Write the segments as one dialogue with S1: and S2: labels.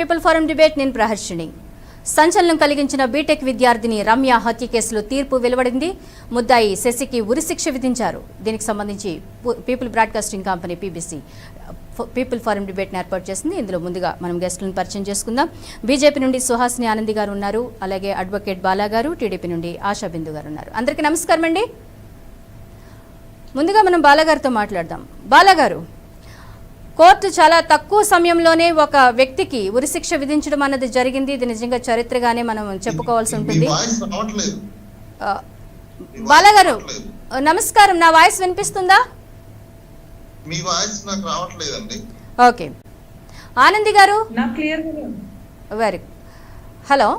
S1: People forum debate నేను ప్రహర్షిణి. సంచలనం కలిగించిన బీటెక్ విద్యార్థిని రమ్య హత్య కేసులో తీర్పు వెలువడింది. ముద్దాయి శశికి ఉరిశిక్ష విధించారు. దీనికి సంబంధించి people broadcasting company PBC people forum డిబేట్ని ఏర్పాటు చేసింది. ఇందులో ముందుగా మనం గెస్టులను పరిచయం చేసుకుందాం. బీజేపీ నుండి సుహాసిని ఆనంది గారు ఉన్నారు, అలాగే అడ్వకేట్ బాలా గారు, టీడీపీ నుండి ఆశా బిందు గారు ఉన్నారు. అందరికీ నమస్కారం అండి. ముందుగా మనం బాలా గారితో మాట్లాడదాం. బాలా గారు, కోర్టు చాలా తక్కువ సమయంలోనే ఒక వ్యక్తికి ఉరిశిక్ష విధించడం అన్నది జరిగింది. ఇది నిజంగా చరిత్రగానే మనం చెప్పుకోవాల్సి ఉంటుంది. బాలా గారు నమస్కారం, నా వాయిస్ వినిపిస్తుందా?
S2: మీ వాయిస్ నాకు రావట్లేదండి.
S1: ఓకే, ఆనంది గారు వెరీ హలో.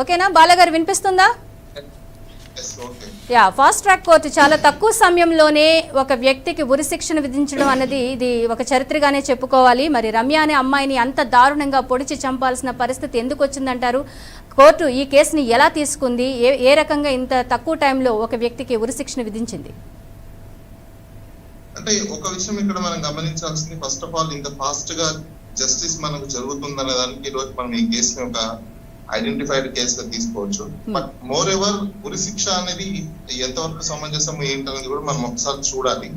S1: ఓకేనా బాలా గారు, వినిపిస్తుందా? ఫాస్ట్ ట్రాక్ కోర్టు చాలా తక్కువ సమయంలోనే ఒక వ్యక్తికి ఉరిశిక్షను విధించడం అన్నది ఇది ఒక చరిత్రగానే చెప్పుకోవాలి. మరి రమ్య అనే అమ్మాయిని అంత దారుణంగా పొడిచి చంపాల్సిన పరిస్థితి ఎందుకు వచ్చిందంటారు? కోర్టు ఈ కేసుని ఎలా తీసుకుంది? ఏ రకంగా ఇంత తక్కువ టైంలో ఒక వ్యక్తికి ఉరిశిక్షను విధించింది?
S2: అంటే ఒక విషయం ఇక్కడ మనం గమనించాల్సింది, ఫస్ట్ ఆఫ్ ఆల్ ఇంత ఫాస్ట్ గా జస్టిస్ మనకు జరుగుతుందనే దానికి ఈ రోజు మనం ఈ కేసుని ఒక ఐడెంటిఫైడ్ కేసుగా తీసుకోవచ్చు. బట్ మోర్ ఎవర్ ఉరిశిక్ష అనేది ఎంతవరకు సమంజసం ఏంటనేది కూడా మనం ఒకసారి చూడాలి.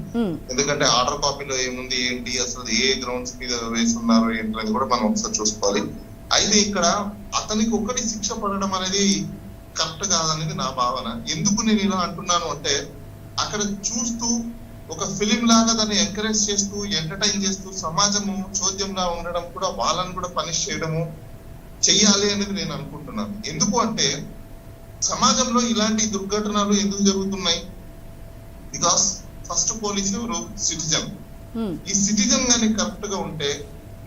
S2: ఎందుకంటే ఆర్డర్ కాపీలో ఏముంది ఏంటి, అసలు ఏ గ్రౌండ్స్ మీద వేస్తున్నారు ఏంటనేది కూడా మనం ఒకసారి చూసుకోవాలి. అయితే ఇక్కడ అతనికి ఒకటి శిక్ష పడడం అనేది కరెక్ట్ కాదనేది నా భావన. ఎందుకు నేను ఇలా అంటున్నాను అంటే, అక్కడ చూస్తూ ఒక ఫిలిం లాగా దాన్ని ఎంకరేజ్ చేస్తూ ఎంటర్టైన్ చేస్తూ సమాజము చోద్యంలా ఉండడం కూడా, వాళ్ళని కూడా పనిష్ చేయడము చెయ్యాలి అనేది నేను అనుకుంటున్నాను. ఎందుకు అంటే సమాజంలో ఇలాంటి దుర్ఘటనలు ఎందుకు జరుగుతున్నాయి? బికాస్ ఫస్ట్ పోలీస్ ఎవరు? సిటిజన్. ఈ సిటిజన్ గాని కరెక్ట్ గా ఉంటే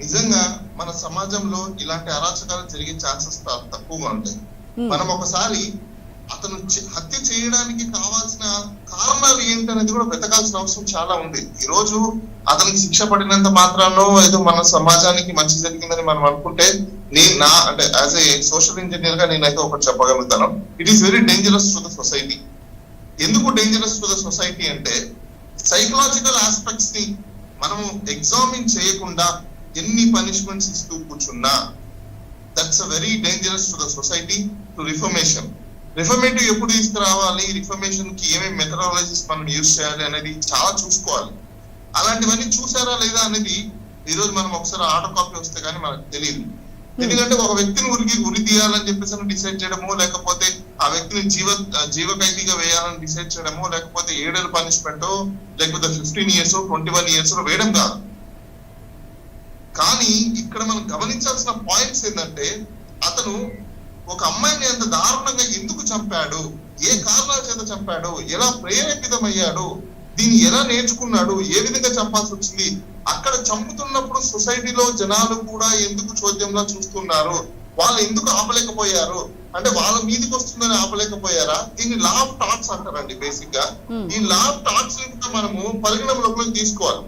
S2: నిజంగా మన సమాజంలో ఇలాంటి అరాచకాలు జరిగే ఛాన్సెస్ తక్కువగా ఉంటాయి. మనం ఒకసారి అతను హత్య చేయడానికి కావాల్సిన కారణాలు ఏంటనేది కూడా వెతకాల్సిన అవసరం చాలా ఉంది. ఈ రోజు అతనికి శిక్ష పడినంత మాత్రానో ఏదో మన సమాజానికి మంచి జరిగిందని మనం అనుకుంటే, అంటే యాజ్ ఏ సోషల్ ఇంజనీర్ గా నేనైతే ఒకటి చెప్పగలుగుతాను, it is very dangerous to the society. ఎందుకు డేంజరస్ టు ద సొసైటీ అంటే, సైకలాజికల్ ఆస్పెక్ట్స్ ని మనము ఎగ్జామిన్ చేయకుండా ఎన్ని పనిష్మెంట్స్ ఇస్తూ కూర్చున్నా, that's a very dangerous to the society, to reformation. Reformative ఎప్పుడు తీసుకురావాలి, రిఫర్మేషన్ కి ఏమేమి మెథడాలజీస్ మనం యూజ్ చేయాలి అనేది చాలా చూసుకోవాలి. అలాంటివన్నీ చూసారా లేదా అనేది ఈ రోజు మనం ఒకసారి ఆర్డర్ కాపీ వస్తే కానీ మనకు తెలియదు. ఎందుకంటే ఒక వ్యక్తిని ఉరి తీయాలని చెప్పేసి డిసైడ్ చేయడమో, లేకపోతే ఆ వ్యక్తిని జీవ ఖైదీగా వేయాలని డిసైడ్ చేయడమో, లేకపోతే 7 ఏళ్ళ పనిష్మెంట్, లేకపోతే 15 years 21 years వేయడం కాదు. కానీ ఇక్కడ మనం గమనించాల్సిన పాయింట్స్ ఏంటంటే, అతను ఒక అమ్మాయిని ఎంత దారుణంగా ఎందుకు చంపాడు, ఏ కారణాల చేత చంపాడు, ఎలా ప్రేరేపితమయ్యాడు, దీన్ని ఎలా నేర్చుకున్నాడు, ఏ విధంగా చంపాల్సి వచ్చింది, అక్కడ చంపుతున్నప్పుడు సొసైటీలో జనాలు కూడా ఎందుకు చోద్యంలా చూస్తున్నారు, వాళ్ళు ఎందుకు ఆపలేకపోయారు అంటే వాళ్ళ మీదకి వస్తుందని ఆపలేకపోయారా? దీన్ని లా ఆఫ్ థాట్స్ అంటారండి. బేసిక్ గా ఈ లా ఆఫ్ థాట్స్ కూడా మనము పరిగణలోకి తీసుకోవాలి.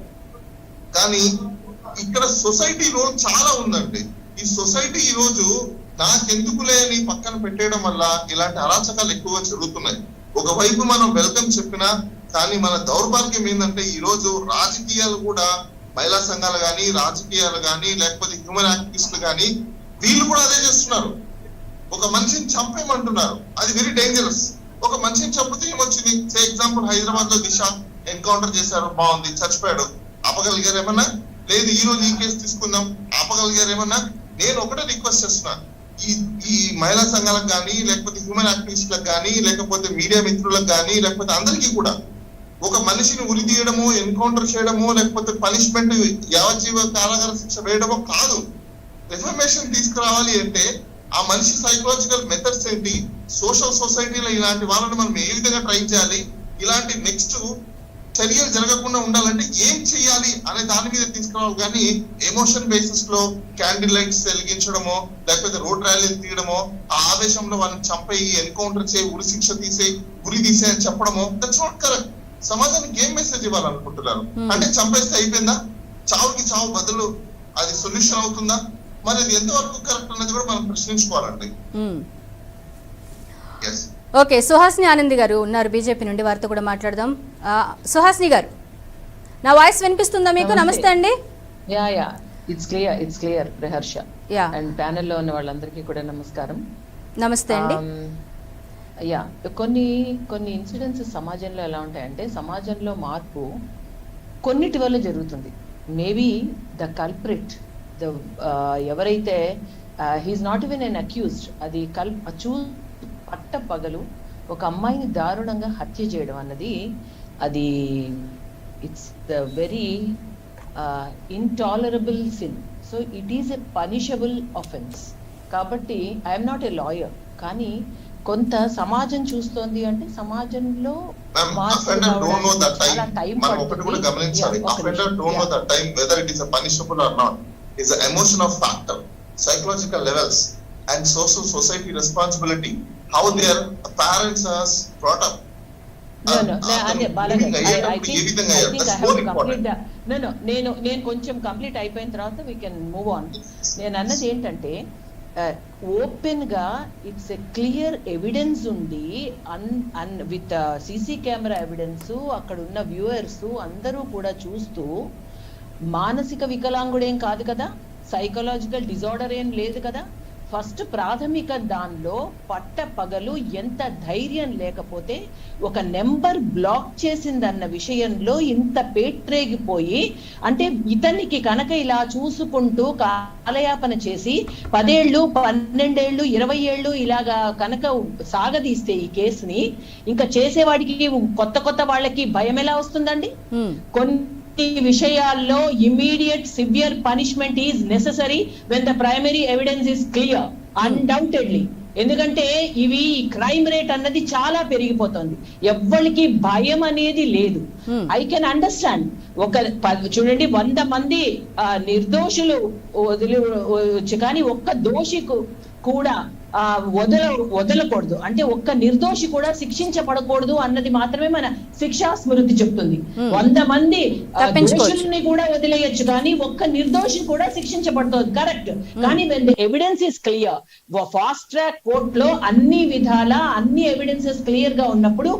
S2: కానీ ఇక్కడ సొసైటీ రోల్ చాలా ఉందండి. ఈ సొసైటీ ఈ రోజు నాకెందుకులే అని పక్కన పెట్టేయడం వల్ల ఇలాంటి అరాచకాలు ఎక్కువగా జరుగుతున్నాయి. ఒకవైపు మనం వెల్కమ్ చెప్పినా, కానీ మన దౌర్భాగ్యం ఏంటంటే ఈ రోజు రాజకీయాలు కూడా, మహిళా సంఘాలు కానీ, రాజకీయాలు కానీ, లేకపోతే హ్యూమన్ యాక్టివిస్టులు కానీ, వీళ్ళు కూడా అదే చేస్తున్నారు. ఒక మనిషిని చంపేయమంటున్నారు. అది వెరీ డేంజరస్. ఒక మనిషిని చంపితే ఏమొచ్చింది? సే ఎగ్జాంపుల్ హైదరాబాద్ లో దిశ ఎన్కౌంటర్ చేశారు, బాగుంది, చచ్చిపోయాడు, ఆపగలిగారు ఏమన్నా? లేదు. ఈ రోజు ఈ కేసు తీసుకుందాం, ఆపగలిగారు ఏమన్నా? నేను ఒకటే రిక్వెస్ట్ చేస్తున్నా, ఈ మహిళా సంఘాలకు కానీ, లేకపోతే హ్యూమన్ యాక్టివిస్టులకు కానీ, లేకపోతే మీడియా మిత్రులకు కానీ, లేకపోతే అందరికీ కూడా, ఒక మనిషిని ఉరి తీయడమో, ఎన్కౌంటర్ చేయడమో, లేకపోతే పనిష్మెంట్ యావజ్జీవ కారాగార శిక్ష వేయడమో కాదు. రిఫర్మేషన్ తీసుకురావాలి అంటే ఆ మనిషి సైకలాజికల్ మెథడ్స్ ఏంటి, సోషల్ సొసైటీలో ఇలాంటి వాళ్ళని మనం ఏ విధంగా ట్రై చేయాలి, ఇలాంటి నెక్స్ట్ చర్యలు జరగకుండా ఉండాలంటే ఏం చెయ్యాలి అనే దాని మీద తీసుకురావాలి. కానీ ఎమోషన్ బేసిస్ లో క్యాండిల్ లైట్స్ వెలిగించడమో, లేకపోతే రోడ్ ర్యాలీలు తీయడమో, ఆ ఆవేశంలో వాళ్ళని చంపేయి, ఎన్కౌంటర్ చేయి, ఉరి శిక్ష ఉరి తీసే అని చెప్పడమో, దట్స్ నాట్ కరెక్ట్. సమాజానికి ఏం మెసేజ్ ఇవ్వాలనుకుంటున్నారు? అంటే చంపేస్తే అయిపోయిందా? చావుకి చావు బదులు అది సొల్యూషన్ అవుతుందా? మరి అది ఎంతవరకు కరెక్ట్ అనేది కూడా మనం ప్రశ్నించుకోవాలండి.
S1: ఓకే, సుహాసిని ఆనంది గారు ఉన్నారు బీజేపీ నుండి, వారితో కూడా మాట్లాడదాం. సుహాసిని గారు, నా వాయిస్ వినిపిస్తుందా మీకు? నమస్తే అండి.
S3: ఇట్స్ క్లియర్ ప్రహర్ష అండ్ ప్యానెల్లో ఉన్న వాళ్ళందరికీ కూడా నమస్కారం.
S1: నమస్తే అండి.
S3: యా, కొన్ని ఇన్సిడెంట్స్ సమాజంలో ఎలా ఉంటాయంటే, సమాజంలో మార్పు కొన్నిటి వల్ల జరుగుతుంది. మేబీ ద కల్ప్రిట్, ఎవరైతే he is not even an accused, అది పట్ట పగలు ఒక అమ్మాయిని దారుణంగా హత్య చేయడం అన్నది అది it's the very intolerable sin. So it is a punishable offence. కాబట్టి ఐఎమ్ నాట్ ఎ లాయర్, కానీ కొంత సమాజం చూస్తోంది అంటే సమాజంలో
S2: psychological levels and social society responsibility, how their parents are brought up.
S3: నేను కొంచెం కంప్లీట్ అయిపోయిన తర్వాత వీ కెన్ మూవ్ ఆన్. నేను అన్నది ఏంటంటే, ఓపెన్ గా ఇట్స్ ఎ క్లియర్ ఎవిడెన్స్ ఉంది, విత్ సీసీ కెమెరా ఎవిడెన్స్, అక్కడ ఉన్న వ్యూవర్స్ అందరూ కూడా చూస్తూ, మానసిక వికలాంగుడేం కాదు కదా, సైకలాజికల్ డిజార్డర్ ఏం లేదు కదా. ఫస్ట్ ప్రాథమిక దానిలో పట్ట పగలు ఎంత ధైర్యం లేకపోతే ఒక నెంబర్ బ్లాక్ చేసిందన్న విషయంలో ఇంత పేట్రేగిపోయి, అంటే ఇతనికి కనుక ఇలా చూసుకుంటూ కాలయాపన చేసి 10 ఏళ్ళు 12 ఏళ్ళు 20 ఏళ్ళు ఇలాగా కనుక సాగదీస్తే ఈ కేసుని, ఇంకా చేసేవాడికి కొత్త వాళ్ళకి భయం ఎలా వస్తుందండి? కొన్ని విషయాల్లో immediate severe punishment is necessary when the primary evidence is clear, undoubtedly. ఎందుకంటే ఇవి క్రైమ్ రేట్ అన్నది చాలా పెరిగిపోతుంది, ఎవ్వరికి భయం అనేది లేదు. I can understand. చూడండి, 100 మంది నిర్దోషులు వదిలి కానీ ఒక్క దోషి కూడా వదలకూడదు, అంటే ఒక్క నిర్దోషి కూడా శిక్షించబడకూడదు అన్నది మాత్రమే మన శిక్షా స్మృతి చెప్తుంది. 100 మంది దోషుల్ని కూడా వదిలేయచ్చు, కానీ ఒక్క నిర్దోషి కూడా శిక్షించబడుతుంది. కరెక్ట్. కానీ evidence is clear, fast track court లో అన్ని విధాల అన్ని ఎవిడెన్సెస్ క్లియర్ గా ఉన్నప్పుడు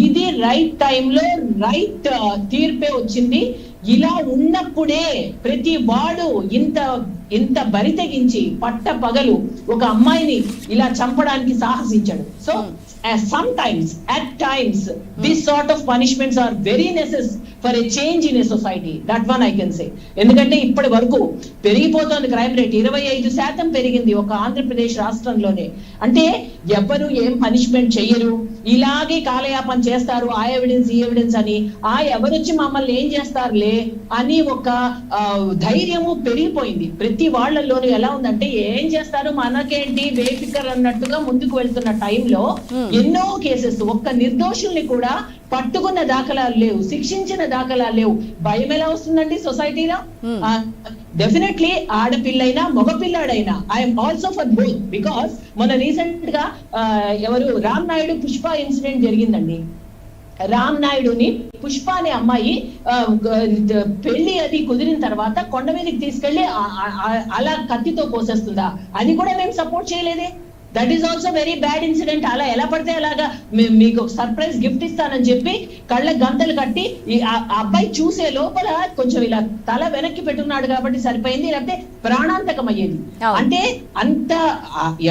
S3: ఇది రైట్ టైంలో రైట్ తీర్పే వచ్చింది. ఇలా ఉన్నప్పుడే ప్రతి వాడు ఇంత బరి తెగించి పట్ట పగలు ఒక అమ్మాయిని ఇలా చంపడానికి సాహసించాడు. So sometimes at times this sort of punishments are very necessary for a change in a society. That one I can say. ఎందుకంటే ఇప్పటి వరకు పెరిగిపోతుంది క్రైమ్ రేట్, 25% పెరిగింది ఒక ఆంధ్రప్రదేశ్ రాష్ట్రంలోనే. అంటే ఎవరు ఏం పనిష్మెంట్ చెయ్యరు, ఇలాగే కాలయాపన చేస్తారు, ఆ ఎవిడెన్స్ ఈ ఎవిడెన్స్ అని, ఎవరొచ్చి మమ్మల్ని ఏం చేస్తారులే అని ఒక ధైర్యము పెరిగిపోయింది ప్రతి వాళ్ళలోనూ. ఎలా ఉందంటే, ఏం చేస్తారు మనకేంటి బేఫికర్ అన్నట్టుగా ముందుకు వెళ్తున్న టైంలో ఎన్నో కేసెస్ ఒక్క నిర్దోషుల్ని కూడా పట్టుకున్న దాఖలాలు లేవు, శిక్షించిన దాఖలాలు లేవు. భయం ఎలా వస్తుందండి సొసైటీలో? డెఫినెట్లీ ఆడపిల్లైనా మగపిల్లాడైనా I'm also for both. Because మన రీసెంట్ గా ఎవరు రామ్ నాయుడు పుష్ప ఇన్సిడెంట్ జరిగిందండి. రామ్ నాయుడుని పుష్ప అనే అమ్మాయి పెళ్లి అది కుదిరిన తర్వాత కొండ మీదకి తీసుకెళ్లి అలా కత్తితో కోసేస్తుందా? అది కూడా మేము సపోర్ట్ చేయలేదే. That is also very bad incident. అలా ఎలా పడితే అలాగా మీకు సర్ప్రైజ్ గిఫ్ట్ ఇస్తానని చెప్పి కళ్ళ గంతలు కట్టి ఆ అబ్బాయి చూసే లోపల కొంచెం ఇలా తల వెనక్కి పెట్టున్నాడు కాబట్టి సరిపోయింది, లేకపోతే ప్రాణాంతకం అయ్యేది. అంటే అంత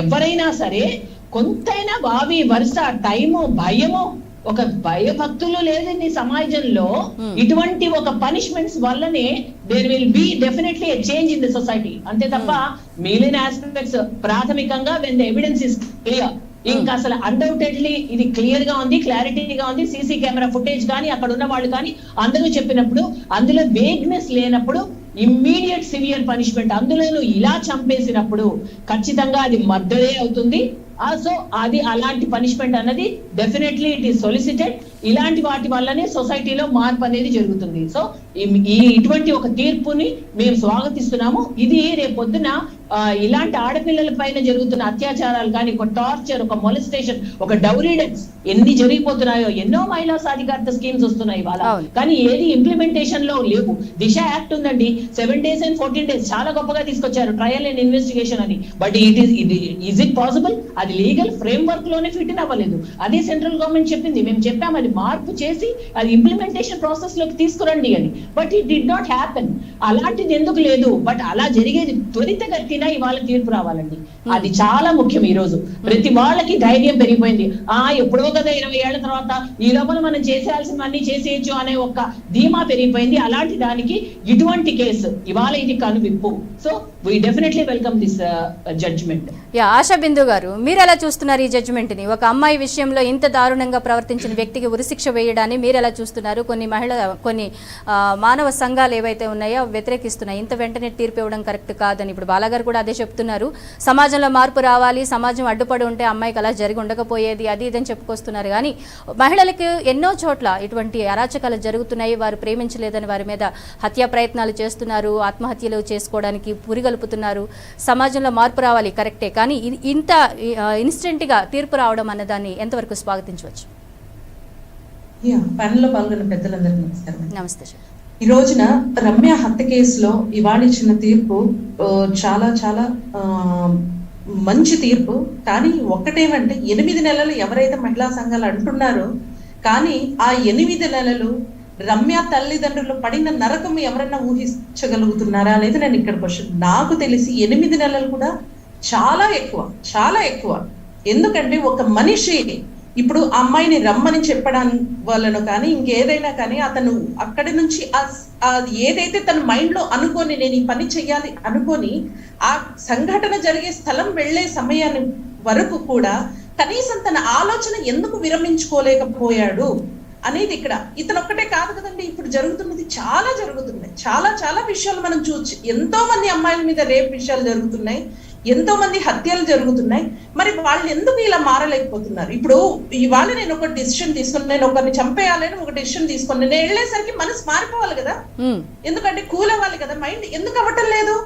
S3: ఎవరైనా సరే కొంతైనా భావి వరుస టైము భయము, ఒక భయభక్తులు లేదండి సమాజంలో. ఇటువంటి ఒక పనిష్మెంట్స్ వల్లనే there will be definitely a change in the society. అంతే తప్ప మిగిలిన ఆస్పెక్ట్స్ ప్రాథమికంగా when the evidence is clear, ఇంకా అసలు అన్డౌటెడ్లీ ఇది క్లియర్ గా ఉంది, క్లారిటీగా ఉంది. సీసీ కెమెరా ఫుటేజ్ కానీ అక్కడ ఉన్న వాళ్ళు కానీ అందరూ చెప్పినప్పుడు, అందులో వేగ్నెస్ లేనప్పుడు ఇమ్మీడియట్ సివియర్ పనిష్మెంట్, అందులోనూ ఇలా చంపేసినప్పుడు ఖచ్చితంగా అది మర్డరే అవుతుంది. సో అది అలాంటి పనిష్మెంట్ అన్నది డెఫినెట్లీ ఇట్ ఈస్ సొలిసిటెడ్. ఇలాంటి వాటి వల్లనే సొసైటీలో మార్పు అనేది జరుగుతుంది. సో ఇటువంటి ఒక తీర్పుని మేము స్వాగతిస్తున్నాము. ఇది రేపొద్దున ఇలాంటి ఆడపిల్లల పైన జరుగుతున్న అత్యాచారాలు కానీ, ఒక టార్చర్, ఒక మొలెస్టేషన్, ఒక డౌరీ డెత్స్ ఎన్ని జరిగిపోతున్నాయో, ఎన్నో మహిళా సాధికారత స్కీమ్స్ వస్తున్నాయి ఇవాళ, కానీ ఏది ఇంప్లిమెంటేషన్ లో లేవు. దిశ యాక్ట్ ఉందండి, 7 days and 14 days చాలా గొప్పగా తీసుకొచ్చారు, ట్రయల్ అండ్ ఇన్వెస్టిగేషన్ అని. But is it possible? అది లీగల్ ఫ్రేమ్ వర్క్ లోనే ఫిట్ ఇన్ అవ్వలేదు. అదే సెంట్రల్ గవర్నమెంట్ చెప్పింది, మేము చెప్పాం అది మార్పు చేసి అది ఇంప్లిమెంటేషన్ ప్రాసెస్ లోకి తీసుకురండి అని. But it did not happen. అలాంటిది ఎందుకు లేదు? బట్ అలా జరిగేది త్వరితగతిన ఇవాళ తీర్పు రావాలండి. అది చాలా ముఖ్యం. ఈ రోజు ప్రతి వాళ్ళకి ధైర్యం పెరిగిపోయింది. ఎప్పుడో కదా 20 ఏళ్ల తర్వాత ఈ లోపల మనం చేసేయాల్సినవన్నీ చేసేయచ్చు అనే ఒక ధీమా పెరిగిపోయింది. అలాంటి దానికి ఇటువంటి కేసు ఇవాళ ఇది కనువిప్పు. So we definitely welcome this judgement.
S1: Asha Bindu గారు, మీరు ఎలా చూస్తున్నారు ఈ జడ్జిమెంట్ ని? ఒక అమ్మాయి విషయంలో ఇంత దారుణంగా ప్రవర్తించిన వ్యక్తికి ఉరిశిక్ష వేయడాన్ని మీరు ఎలా చూస్తున్నారు? కొన్ని మానవ సంఘాలు ఏవైతే ఉన్నాయో వ్యతిరేకిస్తున్నాయి, ఇంత వెంటనే తీర్పు ఇవ్వడం కరెక్ట్ కాదని. ఇప్పుడు బాలాగారు కూడా అదే చెప్తున్నారు, సమాజంలో మార్పు రావాలి, సమాజం అడ్డుపడి ఉంటే అమ్మాయికి అలా జరిగి ఉండకపోయేది, అది ఇదని చెప్పుకొస్తున్నారు. కానీ మహిళలకు ఎన్నో చోట్ల ఇటువంటి అరాచకాలు జరుగుతున్నాయి, వారు ప్రేమించలేదని వారి మీద హత్యా ప్రయత్నాలు చేస్తున్నారు, ఆత్మహత్యలు చేసుకోవడానికి పురిగలుపుతున్నారు. సమాజంలో మార్పు రావాలి కరెక్టే, కానీ ఇంత ఇన్స్టెంట్గా తీర్పు రావడం అన్నదాన్ని ఎంతవరకు స్వాగతించవచ్చు?
S4: ప్యానెల్లో పాల్గొన్న పెద్దలందరికీ నమస్కారం.
S1: నమస్తే.
S4: ఈ రోజున రమ్య హత్య కేసులో ఇవాళ ఇచ్చిన తీర్పు చాలా చాలా మంచి తీర్పు. కానీ ఒక్కటేమంటే 8 నెలలు ఎవరైతే మహిళా సంఘాలు అంటున్నారో, కానీ ఆ 8 నెలలు రమ్య తల్లిదండ్రులు పడిన నరకం ఎవరైనా ఊహించగలుగుతున్నారా అనేది నేను ఇక్కడ క్వశ్చన్. నాకు తెలిసి 8 నెలలు కూడా చాలా ఎక్కువ, చాలా ఎక్కువ. ఎందుకంటే ఒక మనిషి ఇప్పుడు అమ్మాయిని రమ్మని చెప్పడం వలన కానీ ఇంకేదైనా కానీ అతను అక్కడి నుంచి ఏదైతే తన మైండ్ లో అనుకొని నేను ఈ పని చెయ్యాలి అనుకొని ఆ సంఘటన జరిగే స్థలం వెళ్లే సమయాన్ని వరకు కూడా కనీసం తన ఆలోచన ఎందుకు విరమించుకోలేకపోయాడు అనేది ఇక్కడ. ఇతను ఒక్కటే కాదు కదండి, ఇప్పుడు జరుగుతున్నది చాలా జరుగుతున్నాయి, చాలా చాలా విషయాలు మనం చూసి, ఎంతో మంది అమ్మాయిల మీద రేప్ విషయాలు జరుగుతున్నాయి, ఎంతో మంది హత్యలు జరుగుతున్నాయి. మరి వాళ్ళు ఎందుకు ఇలా మారలేకపోతున్నారు? ఇప్పుడు ఇవాళ నేను ఒక డిసిషన్ తీసుకుని, నేను ఒకరిని చంపేయాలని ఒక డిసిషన్ తీసుకుని నేను వెళ్ళేసరికి మనసు మారిపోవాలి కదా, ఎందుకంటే కూల్ అవ్వాలి కదా మైండ్. ఎందుకు అవ్వటం లేదు?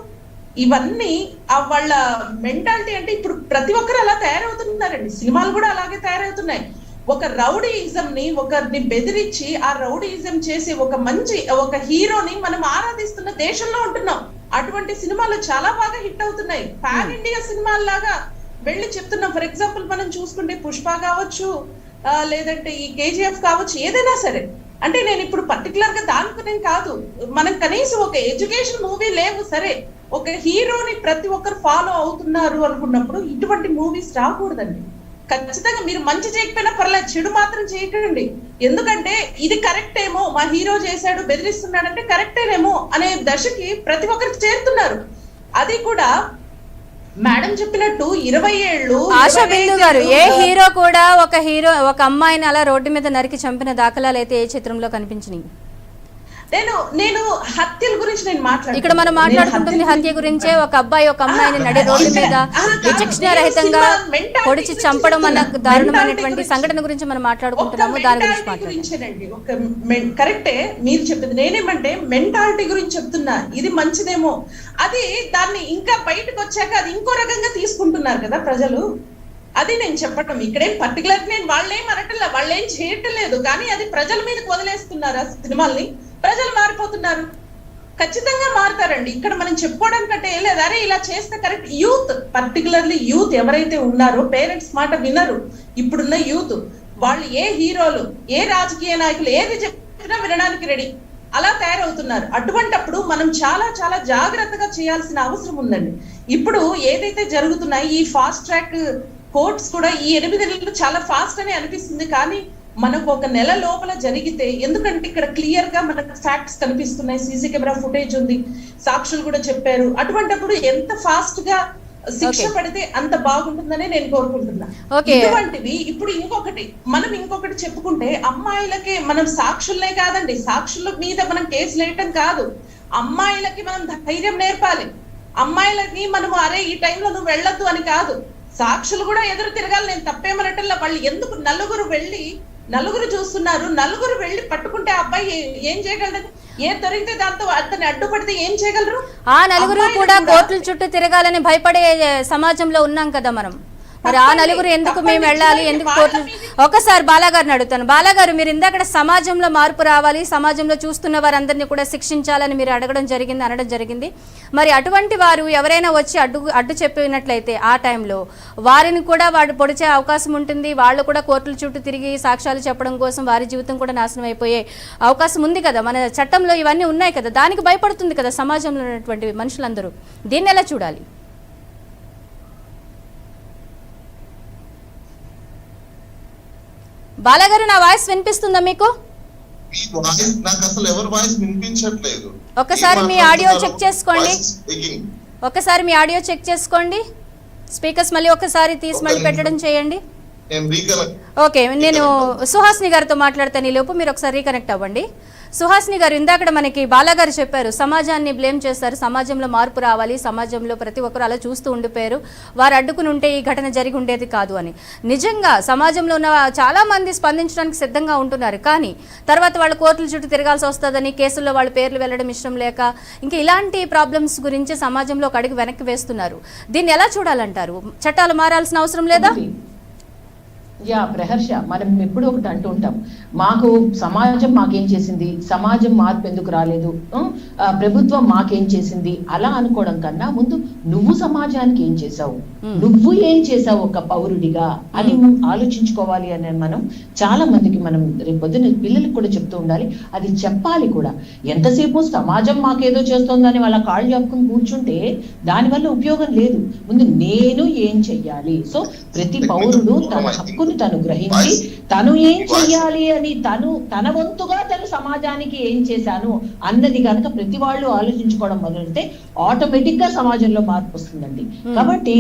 S4: ఇవన్నీ వాళ్ళ మెంటాలిటీ. అంటే ఇప్పుడు ప్రతి ఒక్కరు అలా తయారవుతున్నారండి, సినిమాలు కూడా అలాగే తయారవుతున్నాయి. ఒక రౌడీయిజం ని, ఒకరిని బెదిరించి ఆ రౌడీయిజం చేసి ఒక హీరోని మనం ఆరాధిస్తున్న దేశంలో ఉంటున్నాం. అటువంటి సినిమాలు చాలా బాగా హిట్ అవుతున్నాయి, పాన్ ఇండియా సినిమాల్లాగా వెళ్ళి చెప్తున్నాం. ఫర్ ఎగ్జాంపుల్ మనం చూసుకుంటే పుష్ప కావచ్చు, లేదంటే ఈ KGF కావచ్చు, ఏదైనా సరే. అంటే నేను ఇప్పుడు పర్టికులర్ గా దానికనే కాదు, మనం కనీసం ఒక ఎడ్యుకేషన్ మూవీ లేవు సరే, ఒక హీరోని ప్రతి ఒక్కరు ఫాలో అవుతున్నారు అనుకున్నప్పుడు ఇటువంటి మూవీస్ రాకూడదండి. ఖచ్చితంగా మీరు మంచి చేయకపోయినా పర్లేదు, చెడు మాత్రం చేయకండి. ఎందుకంటే ఇది కరెక్ట్ ఏమో, మా హీరో చేశాడు బెదిరిస్తున్నాడంటే కరెక్టేనేమో అనే దశకి ప్రతి ఒక్కరికి చేరుతున్నారు. అది కూడా మేడం చెప్పినట్టు 20 ఏళ్ళు.
S1: ఆశా బిందు గారు, ఏ హీరో కూడా ఒక అమ్మాయిని అలా రోడ్డు మీద నరికి చంపిన దాఖలాలు అయితే ఏ చిత్రంలో కనిపించినాయి?
S4: నేను హత్యల గురించి నేను మాట్లాడు,
S1: ఇక్కడ మనం మాట్లాడుకుంటుంది హత్య గురించే. ఒక అబ్బాయి ఒక అమ్మాయిని నడి రోడ్డు మీద విచక్షణ రహితంగా పొడిచి చంపడం అన్న దారుణమైనటువంటి సంఘటన గురించి మనం మాట్లాడుకుంటున్నాము. దాని గురించి
S4: మాట్లాడండి. కరెక్టే మీరు చెప్పింది. నేనేమంటే మెంటాలిటీ గురించి చెప్తున్నా, ఇది మంచిదేమో. అది దాన్ని ఇంకా బయటకు వచ్చాక అది ఇంకో రకంగా తీసుకుంటున్నారు కదా ప్రజలు. అది నేను చెప్పటం ఇక్కడేం పర్టికులర్ నేను వాళ్ళేం అనటంలా, వాళ్ళేం చేయటం లేదు, కానీ అది ప్రజల మీదకి వదిలేస్తున్నారు ఆ సినిమాల్ని. ప్రజలు మారిపోతున్నారు, ఖచ్చితంగా మారుతారండి. ఇక్కడ మనం చెప్పుకోవడానికంటే ఏం లేదు, అరే ఇలా చేస్తే కరెక్ట్. యూత్, పర్టికులర్లీ యూత్ ఎవరైతే ఉన్నారో పేరెంట్స్ మాట వినరు. ఇప్పుడున్న యూత్ వాళ్ళు ఏ హీరోలు, ఏ రాజకీయ నాయకులు ఏది చెప్పినా వినడానికి రెడీ, అలా తయారవుతున్నారు. అటువంటప్పుడు మనం చాలా చాలా జాగ్రత్తగా చేయాల్సిన అవసరం ఉందండి. ఇప్పుడు ఏదైతే జరుగుతున్నాయి ఈ ఫాస్ట్ ట్రాక్ కోర్ట్స్ కూడా ఈ 8 నెలలు చాలా ఫాస్ట్ అని అనిపిస్తుంది, కానీ మనకు 1 నెల లోపల జరిగితే, ఎందుకంటే ఇక్కడ క్లియర్ గా మనకు ఫ్యాక్ట్స్ కనిపిస్తున్నాయి, సీసీ కెమెరా ఫుటేజ్ ఉంది, సాక్షులు కూడా చెప్పారు. అటువంటిప్పుడు ఎంత ఫాస్ట్ గా శిక్ష పడితే అంత బాగుంటుందని నేను కోరుకుంటున్నా. ఇటువంటివి ఇప్పుడు మనం ఇంకొకటి చెప్పుకుంటే, అమ్మాయిలకి మనం సాక్షులనే కాదండి, సాక్షుల మీద మనం కేసులు వేయటం కాదు, అమ్మాయిలకి మనం ధైర్యం నేర్పాలి. అమ్మాయిలకి మనము అరే ఈ టైంలో నువ్వు వెళ్ళొద్దు అని కాదు, సాక్షులు కూడా ఎదురు తిరగాలి. నేను తప్పేమనటల్లా, వాళ్ళు ఎందుకు నలుగురు వెళ్ళి నలుగురు చూస్తున్నారు, నలుగురు వెళ్ళి పట్టుకుంటే అబ్బాయి ఏం చేయగలరు? ఏం దొరికితే దాంతో అతన్ని అడ్డుపడితే ఏం చేయగలరు?
S1: ఆ నలుగురు కూడా కోర్టుల చుట్టూ తిరగాలని భయపడే సమాజంలో ఉన్నాం కదా మనం. మరి ఆ నలుగురు ఎందుకు మేము వెళ్ళాలి, ఎందుకు కోర్టులు? ఒకసారి బాలాగారిని అడుగుతాను. బాలాగారు, మీరు ఇందాక సమాజంలో మార్పు రావాలి, సమాజంలో చూస్తున్న వారందరినీ కూడా శిక్షించాలని మీరు అనడం జరిగింది. మరి అటువంటి వారు ఎవరైనా వచ్చి అడ్డు చెప్పినట్లయితే ఆ టైంలో వారిని కూడా వాడు పొడిచే అవకాశం ఉంటుంది. వాళ్ళు కూడా కోర్టుల చుట్టూ తిరిగి సాక్ష్యాలు చెప్పడం కోసం వారి జీవితం కూడా నాశనం అయిపోయే అవకాశం ఉంది కదా. మన చట్టంలో ఇవన్నీ ఉన్నాయి కదా. దానికి భయపడుతుంది కదా సమాజంలో ఉన్నటువంటి మనుషులందరూ. దీన్ని ఎలా చూడాలి? బాలాగారు, నా వాయిస్ వినిపిస్తుందా మీకు?
S2: నాకు అసలు ఎవరి వాయిస్ వినిపించట్లేదు.
S1: ఒకసారి మీ ఆడియో చెక్ చేసుకోండి. స్పీకర్స్ మళ్ళీ ఒకసారి తీసి మళ్ళీ పెట్టడం చేయండి. ఓకే, నేను సుహాసిని గారితో మాట్లాడతాను. ఈ లోపు మీరు ఒకసారి రీకనెక్ట్ అవ్వండి. సుహాసిని గారు, ఇందాక మనకి బాలాగారు చెప్పారు, సమాజాన్ని బ్లేమ్ చేస్తారు, సమాజంలో మార్పు రావాలి, సమాజంలో ప్రతి ఒక్కరు అలా చూస్తూ ఉండిపోయారు, వారు అడ్డుకుని ఉంటే ఈ ఘటన జరిగి ఉండేది కాదు అని. నిజంగా సమాజంలో ఉన్న చాలా మంది స్పందించడానికి సిద్ధంగా ఉంటున్నారు, కానీ తర్వాత వాళ్ళు కోర్టుల చుట్టూ తిరగాల్సి వస్తుందని, కేసుల్లో వాళ్ళ పేర్లు వెళ్ళడం ఇష్టం లేక, ఇంకా ఇలాంటి ప్రాబ్లమ్స్ గురించి సమాజంలో ఒక అడుగు వెనక్కి వేస్తున్నారు. దీన్ని ఎలా చూడాలంటారు? చట్టాలు మారాల్సిన అవసరం లేదా?
S3: ప్రహర్ష, మనం ఎప్పుడు ఒకటి అంటూ ఉంటాం, మాకు సమాజం మాకేం చేసింది, సమాజం మార్పు ఎందుకు రాలేదు, ప్రభుత్వం మాకేం చేసింది అలా అనుకోవడం కన్నా ముందు నువ్వు సమాజానికి ఏం చేసావు, నువ్వు ఏం చేసావు ఒక పౌరుడిగా అని ఆలోచించుకోవాలి అని మనం చాలా మందికి మనం రేపొద్దున పిల్లలకు కూడా చెప్తూ ఉండాలి. అది చెప్పాలి కూడా. ఎంతసేపు సమాజం మాకేదో చేస్తోందని వాళ్ళ కాళ్ళు చెప్పుకుని కూర్చుంటే దానివల్ల ఉపయోగం లేదు. ముందు నేను ఏం చెయ్యాలి. సో ప్రతి పౌరుడు తన హక్కుని తను గ్రహించి తను ఏం చెయ్యాలి అని తన వంతుగా తను సమాజానికి ఏం చేశాను అన్నది కనుక ప్రతి వాళ్ళు ఆలోచించుకోవడం మొదలెడితే ఆటోమేటిక్ గా సమాజంలో మార్పు వస్తుందండి. కాబట్టి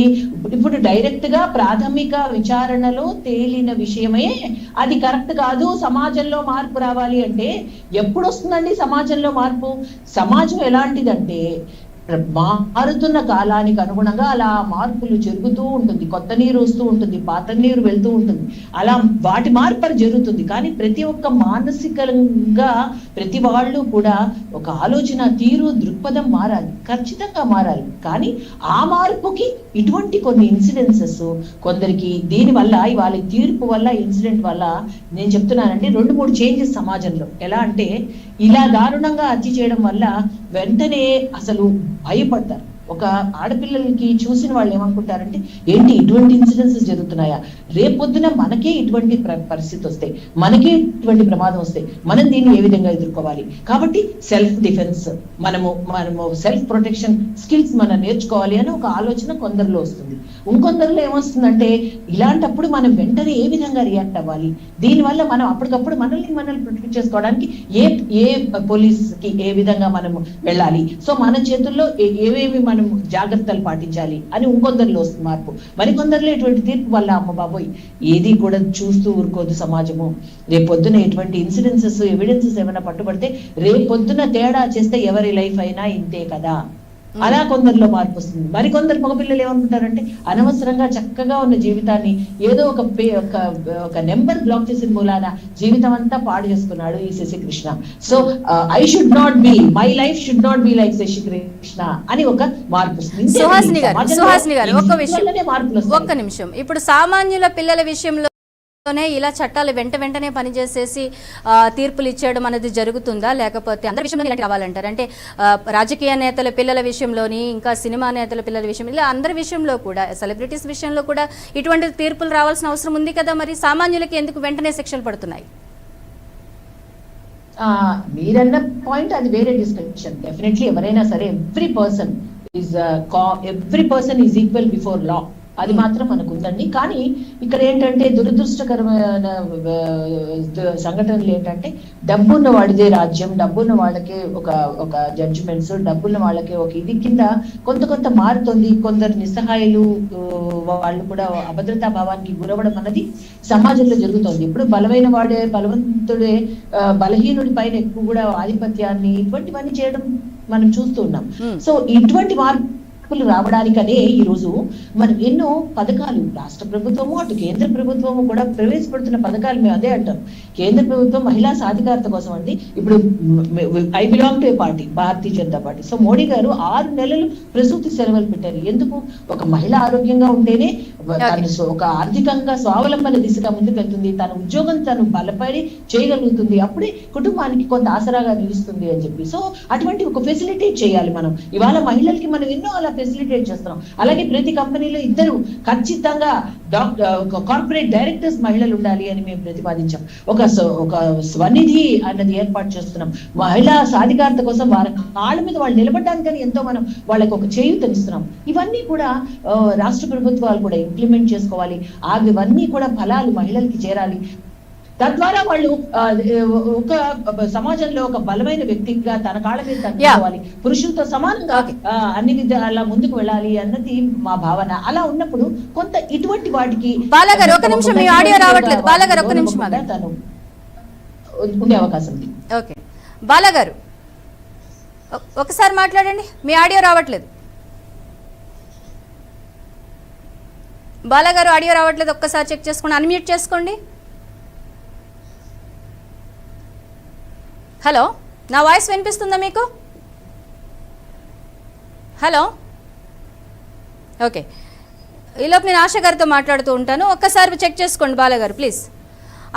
S3: ఇప్పుడు డైరెక్ట్ గా ప్రాథమిక విచారణలో తేలిన విషయమే అది కరెక్ట్ కాదు, సమాజంలో మార్పు రావాలి అంటే ఎప్పుడు వస్తుందండి సమాజంలో మార్పు? సమాజం ఎలాంటిదంటే మారుతున్న కాలానికి అనుగుణంగా అలా మార్పులు జరుగుతూ ఉంటుంది. కొత్త నీరు వస్తూ ఉంటుంది, పాత నీరు వెళ్తూ ఉంటుంది, అలా వాటి మార్పు జరుగుతుంది. కానీ ప్రతి ఒక్క మానసికంగా ప్రతి వాళ్ళు కూడా ఒక ఆలోచన తీరు దృక్పథం మారాలి, ఖచ్చితంగా మారాలి. కానీ ఆ మార్పుకి ఇటువంటి కొన్ని ఇన్సిడెన్సెస్ కొందరికి దీని వల్ల ఇవాళ తీర్పు వల్ల ఇన్సిడెంట్ వల్ల నేను చెప్తున్నానండి 2-3 చేంజెస్ సమాజంలో. ఎలా అంటే ఇలా దారుణంగా హత్య చేయడం వల్ల వెంటనే అసలు భయపడతారు. ఒక ఆడపిల్లలకి చూసిన వాళ్ళు ఏమనుకుంటారంటే ఏంటి ఇటువంటి ఇన్సిడెన్సెస్ జరుగుతున్నాయా, రేపొద్దున మనకే ఇటువంటి పరిస్థితి వస్తే, మనకే ఇటువంటి ప్రమాదం వస్తే మనం దీన్ని ఏ విధంగా ఎదుర్కోవాలి. కాబట్టి సెల్ఫ్ డిఫెన్స్, మనము సెల్ఫ్ ప్రొటెక్షన్ స్కిల్స్ మనం నేర్చుకోవాలి అని ఒక ఆలోచన కొందరిలో వస్తుంది. ఇంకొందరిలో ఏమొస్తుందంటే ఇలాంటప్పుడు మనం వెంటనే ఏ విధంగా రియాక్ట్ అవ్వాలి, దీనివల్ల మనం అప్పటికప్పుడు మనల్ని ప్రొటెక్ట్ చేసుకోవడానికి ఏ పోలీస్ కి ఏ విధంగా మనం వెళ్ళాలి, సో మన చేతుల్లో ఏవేవి మనం జాగ్రత్తలు పాటించాలి అని ఇంకొందరిలో వస్తుంది మార్పు. మరికొందరిలో ఇటువంటి తీర్పు వల్ల అమ్మ బాబోయ్ ఏది కూడా చూస్తూ ఊరుకోదు సమాజము, రేపొద్దున ఎటువంటి ఇన్సిడెన్సెస్ ఎవిడెన్సెస్ ఏమైనా పట్టుబడితే రేపొద్దున తేడా చేస్తే ఎవరి లైఫ్ అయినా ఇంతే కదా, అలా కొందరిలో మార్పు వస్తుంది. మరికొందరు మగపిల్లలు ఏమనుకుంటారంటే అనవసరంగా చక్కగా ఉన్న జీవితాన్ని ఏదో ఒక నెంబర్ బ్లాక్ చేసిన మూలాన జీవితం అంతా పాడు చేసుకున్నాడు ఈ Sasi Krishna. So I should not be, my life should not be like Sasi Krishna అని ఒక మార్పు వస్తుంది.
S1: సుహాసిని గారు ఒక్క నిమిషం. ఇప్పుడు సామాన్యుల పిల్లల విషయంలో ఇలా చట్టాలు వెంటనే పనిచేసేసి తీర్పులు ఇచ్చేయడం అనేది జరుగుతుందా, లేకపోతే అందరి విషయంలో ఇలాంటి రావాలంటారు? అంటే రాజకీయ నేతల పిల్లల విషయంలోని, ఇంకా సినిమా నేతల పిల్లల విషయంలో, ఇలా అందరి విషయంలో కూడా, సెలబ్రిటీస్ విషయంలో కూడా ఇటువంటి తీర్పులు రావాల్సిన అవసరం ఉంది కదా. మరి సామాన్యులకి ఎందుకు వెంటనే శిక్షలు పడుతున్నాయి?
S3: మీరన్న పాయింట్ అది వేరే డిస్కషన్. డెఫినెట్లీ ఎవరైనా సరే every person is equal before law, అది మాత్రం మనకు ఉందండి. కానీ ఇక్కడ ఏంటంటే దురదృష్టకరమైన సంఘటనలు ఏంటంటే డబ్బున్న వాడిదే రాజ్యం, డబ్బున్న వాళ్ళకే ఒక జడ్జిమెంట్స్, డబ్బున్న వాళ్ళకే ఒక ఇది కింద కొంత మారుతుంది. కొందరు నిస్సహాయులు వాళ్ళు కూడా అభద్రతా భావానికి గురవడం అన్నది సమాజంలో జరుగుతుంది. ఇప్పుడు బలమైన వాడే బలవంతుడే బలహీనుడి పైన ఎక్కువ కూడా ఆధిపత్యాన్ని ఇటువంటివన్నీ చేయడం మనం చూస్తూ ఉన్నాం. సో ఇటువంటి మార్పు మార్పులు రావడానికనే ఈ రోజు మనం ఎన్నో పథకాలు రాష్ట్ర ప్రభుత్వము అటు కేంద్ర ప్రభుత్వము కూడా ప్రవేశపెడుతున్న పథకాలు మేము అదే అంటాం. కేంద్ర ప్రభుత్వం మహిళా సాధికారత కోసం అండి. ఇప్పుడు I belong to A party, Bharatiya Janata party. So Modi గారు 6 నెలలు ప్రసూతి సెలవులు పెట్టారు. ఎందుకు? ఒక మహిళ ఆరోగ్యంగా ఉంటేనే తను ఒక ఆర్థికంగా స్వావలంబన దిశగా ముందుకు వెళ్తుంది, తన ఉద్యోగం తను బలపడి చేయగలుగుతుంది, అప్పుడే కుటుంబానికి కొంత ఆసరాగా నిలుస్తుంది అని చెప్పి. సో అటువంటి ఒక ఫెసిలిటేట్ చేయాలి మనం. ఇవాళ మహిళలకి మనం ఎన్నో అలా ఫెసిలిటేట్ చేస్తున్నాం. అలాగే ప్రతి కంపెనీలో 2 ఖచ్చితంగా కార్పొరేట్ డైరెక్టర్స్ మహిళలు ఉండాలి అని మేము ప్రతిపాదించాం. ఒక స్వనిధి అన్నది ఏర్పాటు చేస్తున్నాం. మహిళా సాధికారత కోసం వాళ్ళ కాళ్ళ మీద వాళ్ళు నిలబడడానికని ఎంతో మనం వాళ్ళకి ఒక చేయూతనిస్తున్నాం. ఇవన్నీ కూడా రాష్ట్ర ప్రభుత్వాలు కూడా ఇంప్లిమెంట్ చేసుకోవాలి. అవన్నీ కూడా ఫలాలు మహిళలకి చేరాలి. తద్వారా వాళ్ళు ఒక సమాజంలో ఒక బలమైన వ్యక్తిగా తన కాళ్ళ మీద తగ్గించుకోవాలి, పురుషులతో సమానంగా అన్ని విధాలా ముందుకు వెళ్ళాలి అన్నది మా భావన. అలా ఉన్నప్పుడు కొంత ఇటువంటి వాటికి
S1: బాలగారు ఒక నిమిషం, మీ ఆడియో రావట్లేదు. బాలగారు ఒక నిమిషం
S3: తను ఉండే అవకాశం ఉంది.
S1: ఓకే బాలగారు ఒకసారి మాట్లాడండి, మీ ఆడియో రావట్లేదు. బాలగారు ఆడియో రావట్లేదు, ఒక్కసారి చెక్ చేసుకోండి, అన్మ్యూట్ చేసుకోండి. హలో, నా వాయిస్ వినిపిస్తుందా మీకు? Hello, okay. ఈలోపు నేను ఆశా గారితో మాట్లాడుతూ ఉంటాను, ఒక్కసారి చెక్ చేసుకోండి బాలగారు ప్లీజ్.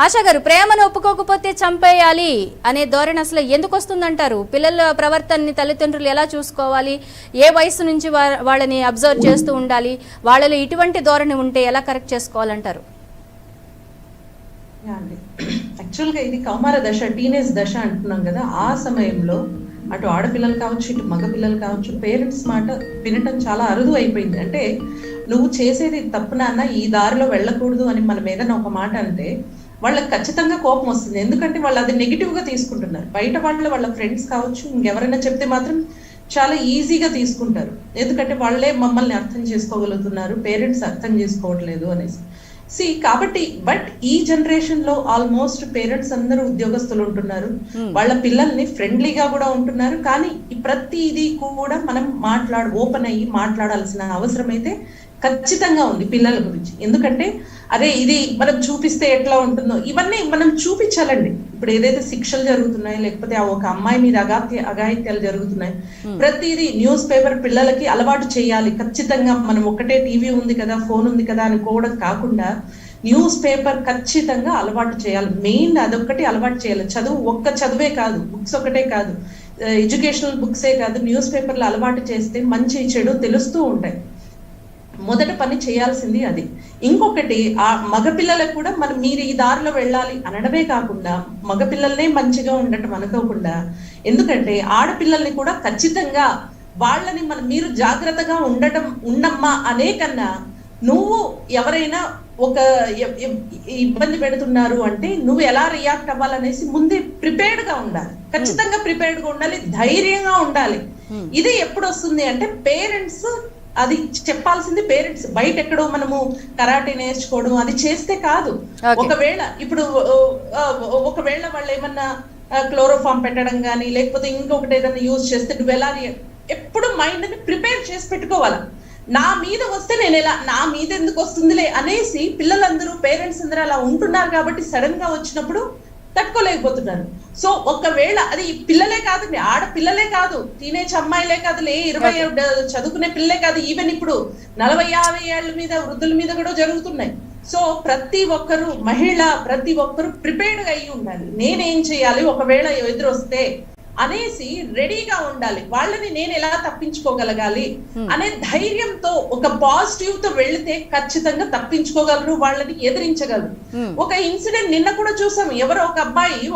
S1: ఆశా గారు, ప్రేమను ఒప్పుకోకపోతే చంపేయాలి అనే ధోరణి అసలు ఎందుకు వస్తుందంటారు? పిల్లల ప్రవర్తనని తల్లిదండ్రులు ఎలా చూసుకోవాలి? ఏ వయసు నుంచి వాళ్ళని అబ్జర్వ్ చేస్తూ ఉండాలి? వాళ్ళలో ఇటువంటి ధోరణి ఉంటే ఎలా కరెక్ట్ చేసుకోవాలంటారు?
S4: యాక్చువల్గా ఇది కౌమార దశ, టీనేజ్ దశ అంటున్నాం కదా. ఆ సమయంలో అటు ఆడపిల్లలు కావచ్చు, ఇటు మగపిల్లలు కావచ్చు, పేరెంట్స్ మాట వినటం చాలా అరుదు అయిపోయింది. అంటే నువ్వు చేసేది తప్పు నాన్న, ఈ దారిలో వెళ్ళకూడదు అని మనం ఏదైనా ఒక మాట అంటే వాళ్ళకి ఖచ్చితంగా కోపం వస్తుంది. ఎందుకంటే వాళ్ళు అది నెగిటివ్ గా తీసుకుంటున్నారు. బయట వాళ్ళ ఫ్రెండ్స్ కావచ్చు, ఇంకెవరైనా చెప్తే మాత్రం చాలా ఈజీగా తీసుకుంటారు. ఎందుకంటే వాళ్ళే మమ్మల్ని అర్థం చేసుకోగలుగుతున్నారు, పేరెంట్స్ అర్థం చేసుకోవట్లేదు అనేసి. కాబట్టి బట్ ఈ జనరేషన్ లో ఆల్మోస్ట్ పేరెంట్స్ అందరూ ఉద్యోగస్తులు ఉంటున్నారు, వాళ్ళ పిల్లల్ని ఫ్రెండ్లీగా కూడా ఉంటున్నారు. కానీ ప్రతిదీ కూడా మనం ఓపెన్ అయ్యి మాట్లాడాల్సిన అవసరం అయితే ఖచ్చితంగా ఉంది పిల్లల గురించి. ఎందుకంటే అరే ఇది మనం చూపిస్తే ఎట్లా ఉంటుందో ఇవన్నీ మనం చూపించాలండి. ఇప్పుడు ఏదైతే శిక్షలు జరుగుతున్నాయో, లేకపోతే ఒక అమ్మాయి మీద అఘాయిత్యాలు జరుగుతున్నాయి, ప్రతిదీ న్యూస్ పేపర్ పిల్లలకి అలవాటు చేయాలి ఖచ్చితంగా. మనం ఒకటే టీవీ ఉంది కదా, ఫోన్ ఉంది కదా అనుకోవడం కాకుండా న్యూస్ పేపర్ ఖచ్చితంగా అలవాటు చేయాలి. మెయిన్ అదొక్కటి అలవాటు చేయాలి. చదువే కాదు, బుక్స్ ఒకటే కాదు, ఎడ్యుకేషనల్ బుక్సే కాదు, న్యూస్ పేపర్లు అలవాటు చేస్తే మంచి చెడు తెలుస్తూ ఉంటాయి. మొదట పని చేయాల్సింది అది. ఇంకొకటి ఆ మగపిల్లలకు కూడా మీరు ఈ దారిలో వెళ్ళాలి అనడమే కాకుండా మగపిల్లలనే మంచిగా ఉండటం అనుకోకుండా, ఎందుకంటే ఆడపిల్లల్ని కూడా ఖచ్చితంగా వాళ్ళని మీరు జాగ్రత్తగా ఉండమ్మా అనే కన్నా, నువ్వు ఎవరైనా ఒక ఇబ్బంది పెడుతున్నారు అంటే నువ్వు ఎలా రియాక్ట్ అవ్వాలనేసి ముందే ప్రిపేర్డ్ గా ఉండాలి. ఖచ్చితంగా ప్రిపేర్డ్ గా ఉండాలి, ధైర్యంగా ఉండాలి. ఇది ఎప్పుడు వస్తుంది అంటే పేరెంట్స్ అది చెప్పాల్సింది. పేరెంట్స్ బయట ఎక్కడో మనము కరాటే నేర్చుకోవడం అది చేస్తే కాదు. ఒకవేళ వాళ్ళు ఏమన్నా క్లోరోఫామ్ పెట్టడం కానీ లేకపోతే ఇంకొకటి ఏదైనా యూజ్ చేస్తే నువ్వు ఎలా ఎప్పుడు మైండ్ ని ప్రిపేర్ చేసి పెట్టుకోవాలి. నా మీద వస్తే నేను ఎలా, నా మీద ఎందుకు వస్తుందిలే అనేసి పిల్లలందరూ పేరెంట్స్ అందరూ అలా ఉంటున్నారు. కాబట్టి సడన్ గా వచ్చినప్పుడు తట్టుకోలేకపోతున్నారు. సో ఒకవేళ అది పిల్లలే కాదండి, ఆడపిల్లలే కాదు, టీనేజ్ అమ్మాయిలే కాదులే, 20 చదువుకునే పిల్లలే కాదు, ఈవెన్ ఇప్పుడు 40-50 ఏళ్ల మీద వృద్ధుల మీద కూడా జరుగుతున్నాయి. సో ప్రతి ఒక్కరు ప్రతి ఒక్కరు ప్రిపేర్డ్ అయ్యి ఉండాలి. నేనేం చేయాలి ఒకవేళ ఎదురొస్తే అనేసి రెడీగా ఉండాలి. వాళ్ళని నేను ఎలా తప్పించుకోగలగాలి అనే ధైర్యంతో ఒక పాజిటివ్ తో వెళితే ఖచ్చితంగా తప్పించుకోగలరు, వాళ్ళని ఎదిరించగలరు. ఒక ఇన్సిడెంట్ నిన్న కూడా చూసాం. ఎవరో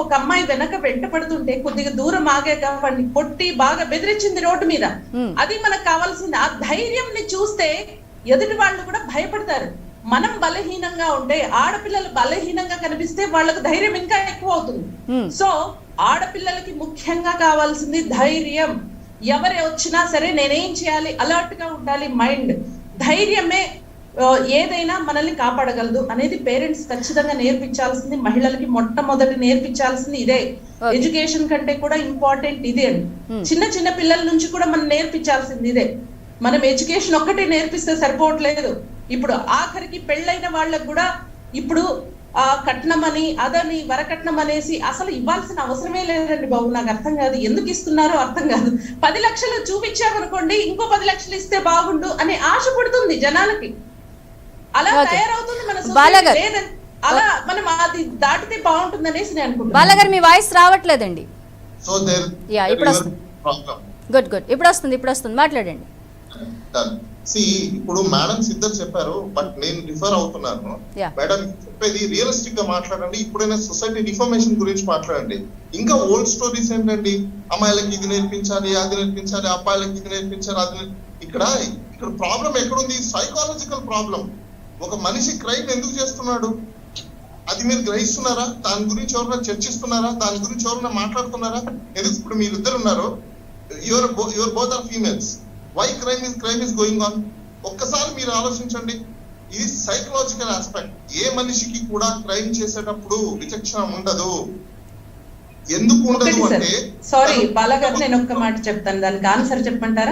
S4: ఒక అమ్మాయి వెనక వెంట పడుతుంటే కొద్దిగా దూరం ఆగాక వాడిని కొట్టి బాగా బెదిరించింది రోడ్డు మీద. అది మనకు కావాల్సింది. ఆ ధైర్యంని చూస్తే ఎదుటి వాళ్ళు కూడా భయపడతారు. మనం బలహీనంగా ఉంటే, ఆడపిల్లలు బలహీనంగా కనిపిస్తే వాళ్ళకు ధైర్యం ఇంకా ఎక్కువ అవుతుంది. సో ఆడపిల్లలకి ముఖ్యంగా కావాల్సింది ధైర్యం. ఎవరు వచ్చినా సరే నేనేం చేయాలి, అలర్ట్ గా ఉండాలి. మైండ్ ధైర్యమే ఏదైనా మనల్ని కాపాడగలదు అనేది పేరెంట్స్ ఖచ్చితంగా నేర్పించాల్సింది. మహిళలకి మొట్టమొదటి నేర్పించాల్సింది ఇదే. ఎడ్యుకేషన్ కంటే కూడా ఇంపార్టెంట్ ఇదే అండి. చిన్న పిల్లల నుంచి కూడా మనం నేర్పించాల్సింది ఇదే. మనం ఎడ్యుకేషన్ ఒక్కటే నేర్పిస్తే సరిపోవట్లేదు. ఇప్పుడు ఆఖరికి పెళ్ళైన వాళ్ళకు కూడా ఇప్పుడు కట్నం అని అదని వరకట్నం అనేసి అసలు ఇవ్వాల్సిన అవసరమే లేదండి బాబు. నాకు అర్థం కాదు ఎందుకు ఇస్తున్నారో అర్థం కాదు. 10 లక్షలు చూపించామనుకోండి ఇంకో 10 లక్షలు ఇస్తే బాగుండు అనే ఆశ పుడుతుంది జనాలకి. అలా తయారవుతుంది మన సొసైటీ. అలా మనం అది దాటితే బాగుంటుంది అనేసి నేను అనుకుంటున్నాను.
S1: బాలగారు మీ వాయిస్ రావట్లేదండి.
S2: ఇప్పుడు
S1: గుడ్ ఇప్పుడు వస్తుంది మాట్లాడండి.
S2: ఇప్పుడు మేడం ఇద్దరు చెప్పారు, బట్ నేను రిఫర్ అవుతున్నాను. మేడం చెప్పేది రియలిస్టిక్ గా మాట్లాడండి. ఇప్పుడైనా సొసైటీ రిఫర్మేషన్ గురించి మాట్లాడండి. ఇంకా ఓల్డ్ స్టోరీస్ ఏంటండి, అమ్మాయిలకి ఇది నేర్పించాలి అది నేర్పించాలి, అబ్బాయిలకి ఇది నేర్పించాలి అది. ఇక్కడ ప్రాబ్లం ఎక్కడుంది? Psychological problem. ఒక మనిషి క్రైమ్ ఎందుకు చేస్తున్నాడు అది మీరు గ్రహిస్తున్నారా? దాని గురించి ఎవరైనా చర్చిస్తున్నారా? దాని గురించి ఎవరైనా మాట్లాడుతున్నారా? ఎందుకు ఇప్పుడు మీరిద్దరు ఉన్నారు, your both are females. Why crime is going on? ఒక్కసారి మీరు ఆలోచించండి. ఇది సైకలాజికల్ ఆస్పెక్ట్. ఏ మనిషికి కూడా క్రైమ్ చేసేటప్పుడు విచక్షణ ఉండదు. ఎందుకు ఉండదు అంటే,
S4: సారీ బాలగారు నేను ఒక్క మాట చెప్తాను, దానికి ఆన్సర్ చెప్పంటారా?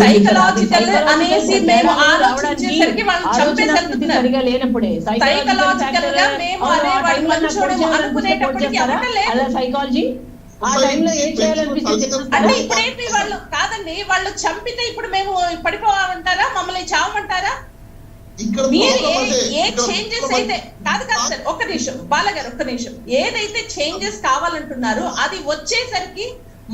S4: సైకలాజికల్ అనేసి మేము ఆలోచించేసరికి వాళ్ళు చంపేసరికి లేనప్పుడే సైకలాజికల్ గా మేము అనేవాడు మంచోడు అనుకునేటప్పటికి
S3: సైకాలజీ
S4: అంటే ఇప్పుడేంటి వాళ్ళు కాదండి, వాళ్ళు చంపితే ఇప్పుడు మేము పడిపోవాలంటారా, మమ్మల్ని చావమంటారా? మీరు ఏ చేంజెస్ అయితే కాదు సార్, ఒక్క నిమిషం బాలగారు ఒక్క నిమిషం. ఏదైతే చేంజెస్ కావాలంటున్నారో అది వచ్చేసరికి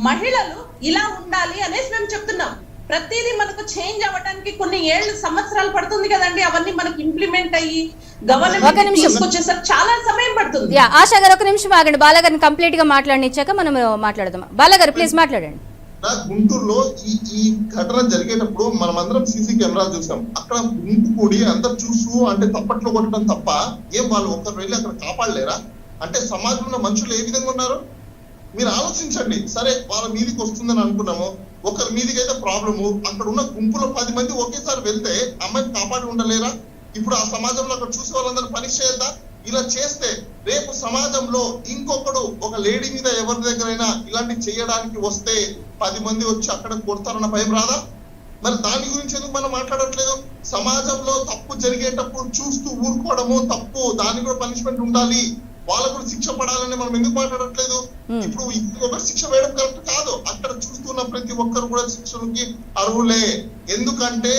S4: మహిళలు ఇలా ఉండాలి అనేసి మేము చెప్తున్నాం. ప్రతిదీ మనకు చేంజ్ అవ్వడానికి కొన్ని సంవత్సరాలు పడుతుంది కదండి. అవన్నీ మనకి ఇంప్లిమెంట్ అయ్యి గవర్నమెంట్ తీసుకొచ్చేసరికి చాలా సమయం పడుతుంది.
S1: ఆశా గారు ఒక నిమిషం ఆగండి, బాలగారిని కంప్లీట్ గా మాట్లాడినిచ్చాక మనం మాట్లాడదాం. బాలగారు ప్లీజ్ మాట్లాడండి.
S2: గుంటూరులో ఈ ఘటన జరిగేటప్పుడు మనం అందరం సీసీ కెమెరా చూసాం. అక్కడ గుంపు కూడి అందరు చూసు అంటే తప్పట్లో కొట్టడం తప్ప ఏం వాళ్ళు ఒకరు వెళ్ళి అక్కడ కాపాడలేరా? అంటే సమాజంలో మనుషులు ఏ విధంగా ఉన్నారు మీరు ఆలోచించండి. సరే వాళ్ళ మీదికి వస్తుందని అనుకున్నాము, ఒకరి మీదికి అయితే ప్రాబ్లము. అక్కడ ఉన్న గుంపులో 10 మంది ఒకేసారి వెళ్తే అమ్మాయిని కాపాడి ఉండలేరా? ఇప్పుడు ఆ సమాజంలో అక్కడ చూసే వాళ్ళందరూ పనిష్ చేయద్దా? ఇలా చేస్తే రేపు సమాజంలో ఇంకొకడు ఒక లేడీ మీద ఎవరి దగ్గరైనా ఇలాంటి చేయడానికి వస్తే 10 మంది వచ్చి అక్కడ కొడతారన్న భయం రాదా? మరి దాని గురించి ఎందుకు మనం మాట్లాడట్లేదు? సమాజంలో తప్పు జరిగేటప్పుడు చూస్తూ ఊరుకోవడము తప్పు, దానికి కూడా పనిష్మెంట్ ఉండాలి, వాళ్ళకు కూడా శిక్ష పడాలని మనం ఎందుకు మాట్లాడట్లేదు? ఇప్పుడు ఇంకొకరు శిక్ష వేయడం కరెక్ట్ కాదు. అక్కడ చూస్తున్న ప్రతి ఒక్కరు కూడా శిక్షలకి అర్హులే. ఎందుకంటే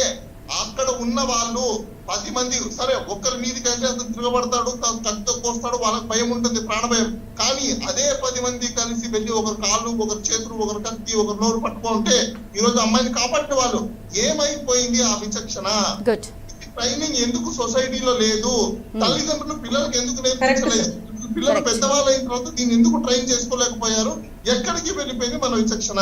S2: అక్కడ ఉన్న వాళ్ళు 10 మంది సరే ఒక్కరి మీదకైతే అతను తిరగబడతాడు, కత్తితో కోస్తాడు, వాళ్ళకి భయం ఉంటుంది, ప్రాణభయం. కానీ అదే 10 మంది కలిసి వెళ్ళి ఒకరు కాళ్ళు, ఒకరు చేతులు, ఒకరు కత్తి, ఒకరు నోరు పట్టుకుంటే ఈ రోజు అమ్మాయిని కాపాడే వాళ్ళు. ఏమైపోయింది ఆ విచక్షణ? ట్రైనింగ్ ఎందుకు సొసైటీలో లేదు? తల్లిదండ్రులు పిల్లలకు ఎందుకు నేర్పించలేదు? పిల్లలు పెద్దవాళ్ళు అయిన తర్వాత దీన్ని ఎందుకు ట్రైన్ చేసుకోలేకపోయారు? ఎక్కడికి వెళ్ళిపోయింది మన విచక్షణ?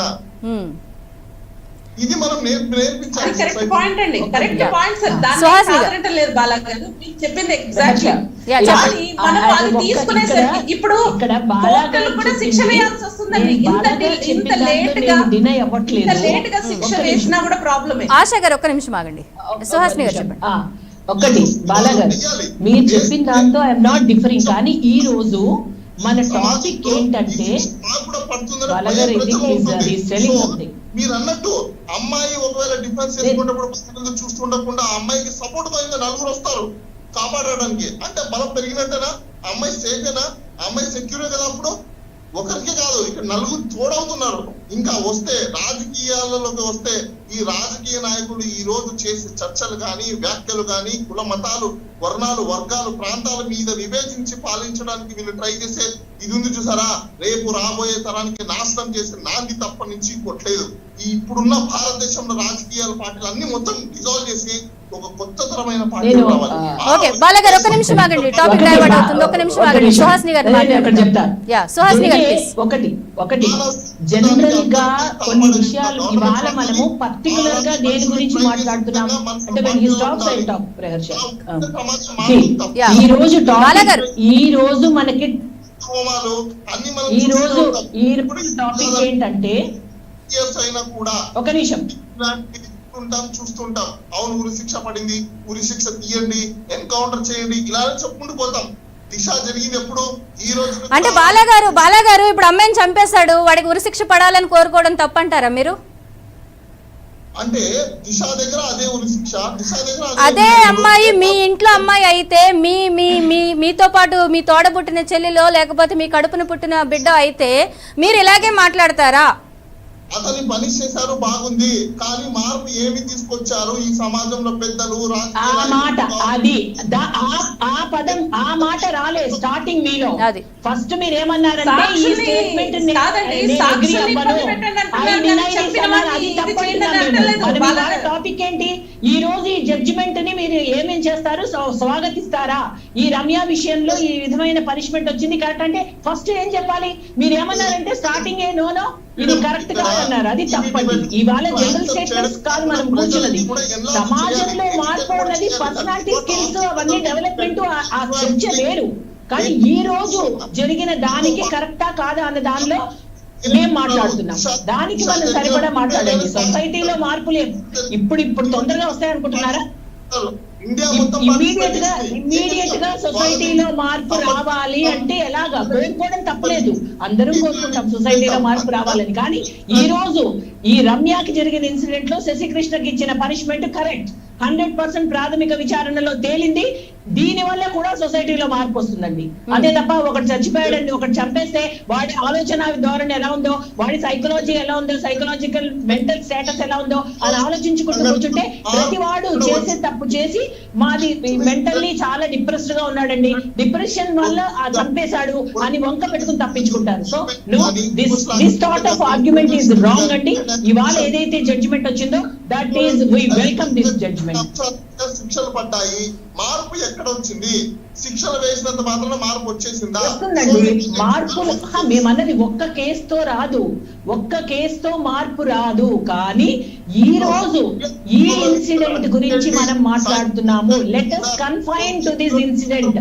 S2: ఇది మనం నేర్పించాలి.
S4: కరెక్ట్ పాయింట్ అండి, కరెక్ట్ పాయింట్ సార్. దాన్ని లేదు బాలగారు మీరు చెప్పింది ఎగ్జాక్ట్లీ. మనం అది తీసుకునేసరికి ఇప్పుడు కోర్టులు కూడా శిక్ష వేయాల్సి వస్తుందండి. ఇంత లేట్ గా శిక్ష వేసినా కూడా ప్రాబ్లమే.
S1: ఆశా గారు ఒక్క నిమిషం ఆగండి, సుహాసిని గారు చెప్పండి.
S3: ఒకటి బాలగారు మీరు చెప్పిన దాంతో ఐఎమ్ నాట్ డిఫరింగ్, కానీ ఈ రోజు మన టాపిక్ ఏంటంటే బాలగారు
S2: మీరు అన్నట్టు అమ్మాయి ఒకవేళ డిఫెన్స్ చేసుకున్నప్పుడు చూస్తుండకుండా అమ్మాయికి సపోర్ట్ గా 4 వస్తారు కాపాడడానికి. అంటే బలం పెరిగినట్టేనా? అమ్మాయి సేఫేనా? అమ్మాయి సెక్యూరే కదా? అప్పుడు ఒకరికే కాదు, ఇక్కడ 4 తోడవుతున్నారు. ఇంకా వస్తే రాజకీయాలలోకి వస్తే ఈ రాజకీయ నాయకులు ఈ రోజు చేసే చర్చలు కానీ వ్యాఖ్యలు కానీ కుల మతాలు వర్ణాలు వర్గాలు ప్రాంతాల మీద విభేదించి పాలించడానికి వీళ్ళు ట్రై చేసే ఇది ఉంది చూసారా? రేపు రాబోయే తరానికి నాశనం చేసే నాంది తప్ప నుంచి కొట్టలేదు. ఈ ఇప్పుడున్న భారతదేశంలో రాజకీయాల పార్టీలు అన్ని మొత్తం డిజాల్వ్ చేసి ఒక కొత్త తరమైన పార్టీ రావాలి.
S1: ఓకే బాలగారు ఒక్క నిమిషం ఆగండి, టాపిక్ డైవర్ట్ అవుతుంది. ఒక్క నిమిషం ఆగండి, సుహాసిని గారు
S3: చెప్తారు.
S1: సుహాసిని గారు
S3: ఒకటి జనరల్ గా కొన్ని విషయాలు ఇవాళ మనము పర్టికులర్ గా దేని గురించి మాట్లాడుతున్నాం అంటే ఈ రోజు మనకి ఈ రోజు టాపిక్ ఏంటంటే ఒక నిమిషం
S2: చూస్తుంటాం. అవును ఉరి శిక్ష పడింది, ఉరి శిక్ష తీయండి, ఎన్కౌంటర్ చేయండి, ఇలా చెప్పుకుంటూ పోతాం. దిశ జరిగింది ఎప్పుడు? ఈ రోజు.
S1: అంటే బాలగారు ఇప్పుడు అమ్మాయిని చంపేశాడు, వాడికి ఉరి శిక్ష పడాలని కోరుకోవడం తప్పంటారా మీరు?
S2: అంటే దిశ దగ్గర అదే ఉరి శిక్ష, దిశ దగ్గర
S1: అదే అమ్మాయి మీ ఇంట్లో అమ్మాయి అయితే మీ మీ మీ మీతో పాటు మీ తోడబుట్టిన చెల్లిలో లేకపోతే మీ కడుపున పుట్టిన బిడ్డ అయితే మీరు ఇలాగే మాట్లాడతారా?
S2: అతన్ని పనిష్ చేశారు, బాగుంది, కానీ మార్పు ఏమి తీసుకొచ్చారు ఈ సమాజంలో పెద్దలు?
S3: ఆ మాట అది ఆ పదం ఆ మాట రాలేదు స్టార్టింగ్ మీలో. ఫస్ట్ మీరు ఏమన్నారంటే ఈ స్టేట్మెంట్ టాపిక్ ఏంటి ఈ రోజు ఈ జడ్జిమెంట్ ని మీరు ఏమేం చేస్తారు? స్వాగతిస్తారా? ఈ రమ్య విషయంలో ఈ విధమైన పనిష్మెంట్ వచ్చింది కరెక్ట్ అంటే ఫస్ట్ ఏం చెప్పాలి? మీరు ఏమన్నారంటే స్టార్టింగ్ నో ఇది కరెక్ట్ కాదన్నారు, అది తప్పది. ఇవాళ జనరల్ స్టేట్మెంట్స్ కాదు మనం కూర్చున్నది. సమాజంలో మార్పు అన్నది పర్సనాలిటీ స్కిల్స్ అవన్నీ డెవలప్మెంట్ ఆ చర్చ వేరు. కానీ ఈ రోజు జరిగిన దానికి కరెక్టా కాదా అన్న దానిలో మేము మాట్లాడుతున్నాం. దానికి మనం సరిపడా మాట్లాడండి. సొసైటీలో మార్పులు ఇప్పుడు తొందరగా వస్తాయనుకుంటున్నారా? ఇమ్మీడియట్ గా సొసైటీలో మార్పు రావాలి అంటే ఎలాగా? కోరుకోవడం తప్పలేదు, అందరం కోరుకుంటాం సొసైటీలో మార్పు రావాలని. కానీ ఈ రోజు ఈ రమ్యకి జరిగిన ఇన్సిడెంట్ లో శశికృష్ణకి ఇచ్చిన పనిష్మెంట్ కరెక్ట్, 100% ప్రాథమిక విచారణలో తేలింది. దీని వల్ల కూడా సొసైటీలో మార్పు వస్తుందండి. అదే తప్ప ఒకటి చచ్చిపోయాడండి, ఒకటి చంపేస్తే వాడి ఆలోచన ధోరణి ఎలా ఉందో, వాడి సైకలాజీ ఎలా ఉందో, సైకలాజికల్ మెంటల్ స్టేటస్ ఎలా ఉందో అది ఆలోచించుకుంటూ కూర్చుంటే ప్రతి వాడు చేసే తప్పు చేసి మాది మెంటల్లీ చాలా డిప్రెస్డ్ గా ఉన్నాడండి, డిప్రెషన్ వల్ల చంపేశాడు అని వంక పెట్టుకుని తప్పించుకుంటారు. So this thought of argument is wrong అండి. ఇవాళ ఏదైతే జడ్జిమెంట్ వచ్చిందో that is we welcome this judgement.
S2: శిక్షలు పడ్డాయి, మార్పు ఎక్కడ వచ్చింది? శిక్షలు వేసినంత మాత్రం మార్పు వచ్చేసిందా?
S3: వస్తుందండి మార్పులు. మేమన్నది ఒక్క కేసుతో రాదు, ఒక్క కేసుతో మార్పు రాదు. కానీ ఈ రోజు ఈ ఇన్సిడెంట్ గురించి మనం మాట్లాడుతున్నాము. Let us confine to this incident.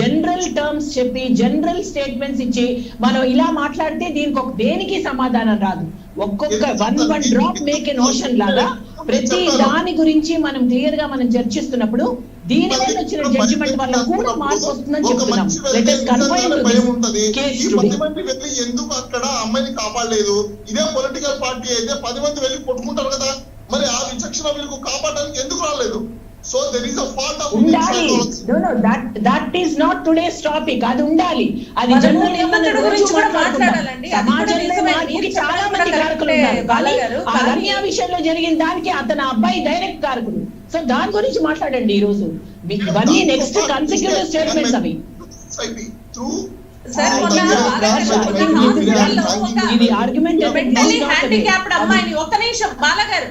S3: General terms చెప్పి జనరల్ స్టేట్మెంట్స్ ఇచ్చి మనం ఇలా మాట్లాడితే దీనికి దేనికి సమాధానం రాదు. ఒక్కొక్క one drop make an ocean లాగా ప్రతి దాని గురించి మనం క్లియర్ గా మనం చర్చిస్తున్నప్పుడు దీని వల్ల వచ్చిన జడ్జిమెంట్ వల్ల కూడా మార్పు వస్తుందని చెప్తున్నాం. Let us confine to this case today.
S2: 10 మంది వెళ్ళి ఎందుకు అక్కడ అమ్మాయిని కాపాడలేదు? ఇదే పొలిటికల్ పార్టీ అయితే 10 మంది వెళ్ళి కొట్టుకుంటారు కదా, మరి ఆ విచక్షణ వీళ్ళకు కాపాడడానికి ఎందుకు రాలేదు? So there is a fault of
S3: ఉండాలి. no that is not today's topic. అది ఉండాలి, అది జనరల్ ఎమర్జెన్సీ గురించి కూడా మాట్లాడాలండి. సమాజంలో మార్పుకి చాలా మంది కారకులు ఉన్నారు. కానీ ఆ రమ్య విషయంలో జరిగిన దానికి అతని అబ్బాయి డైరెక్ట్ కారకుడు. సో దాని గురించి మాట్లాడండి ఈ రోజు. ఇవన్నీ నెక్స్ట్ కన్సిక్యూటివ్ స్టేట్మెంట్స్ అవి. ఇది ఆర్గ్యుమెంట్
S5: హ్యాండిక్యాప్డ్ అమ్మాయిని ఒక్క నిమిషం బాలగారు,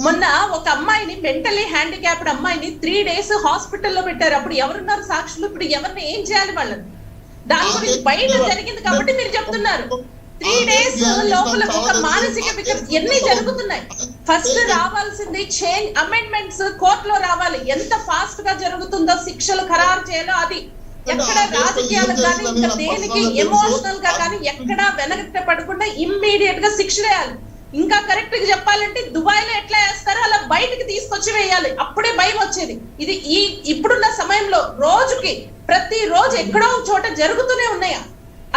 S5: మొన్న ఒక అమ్మాయిని మెంటలీ హ్యాండిక్యాప్డ్ అమ్మాయిని 3 days హాస్పిటల్లో పెట్టారు. అప్పుడు ఎవరున్నారు సాక్షులు? ఇప్పుడు ఎవరిని ఏం చేయాలి వాళ్ళని? దాని గురించి బయట జరిగింది కాబట్టి మీరు చెప్తున్నారు. 3 days లోపల ఒక మానసిక ఎన్ని జరుగుతున్నాయి. ఫస్ట్ రావాల్సింది చేంజ్ అమెండ్మెంట్స్ కోర్టులో రావాలి. ఎంత ఫాస్ట్ గా జరుగుతుందో శిక్షలు ఖరారు చేయాలో అది ఎక్కడ రాజకీయాలకు కానీ ఇంకా దేనికి ఎమోషనల్ గా కానీ ఎక్కడా వెనక్కి పడకుండా ఇమ్మీడియట్ గా శిక్ష వేయాలి. ఇంకా కరెక్ట్ గా చెప్పాలంటే దుబాయ్ లో ఎట్లా వేస్తారో అలా బయటికి తీసుకొచ్చి వేయాలి. అప్పుడే భయం వచ్చేది. ఇది ఇప్పుడున్న సమయంలో రోజుకి ప్రతి రోజు ఎక్కడో చోట జరుగుతూనే ఉన్నాయా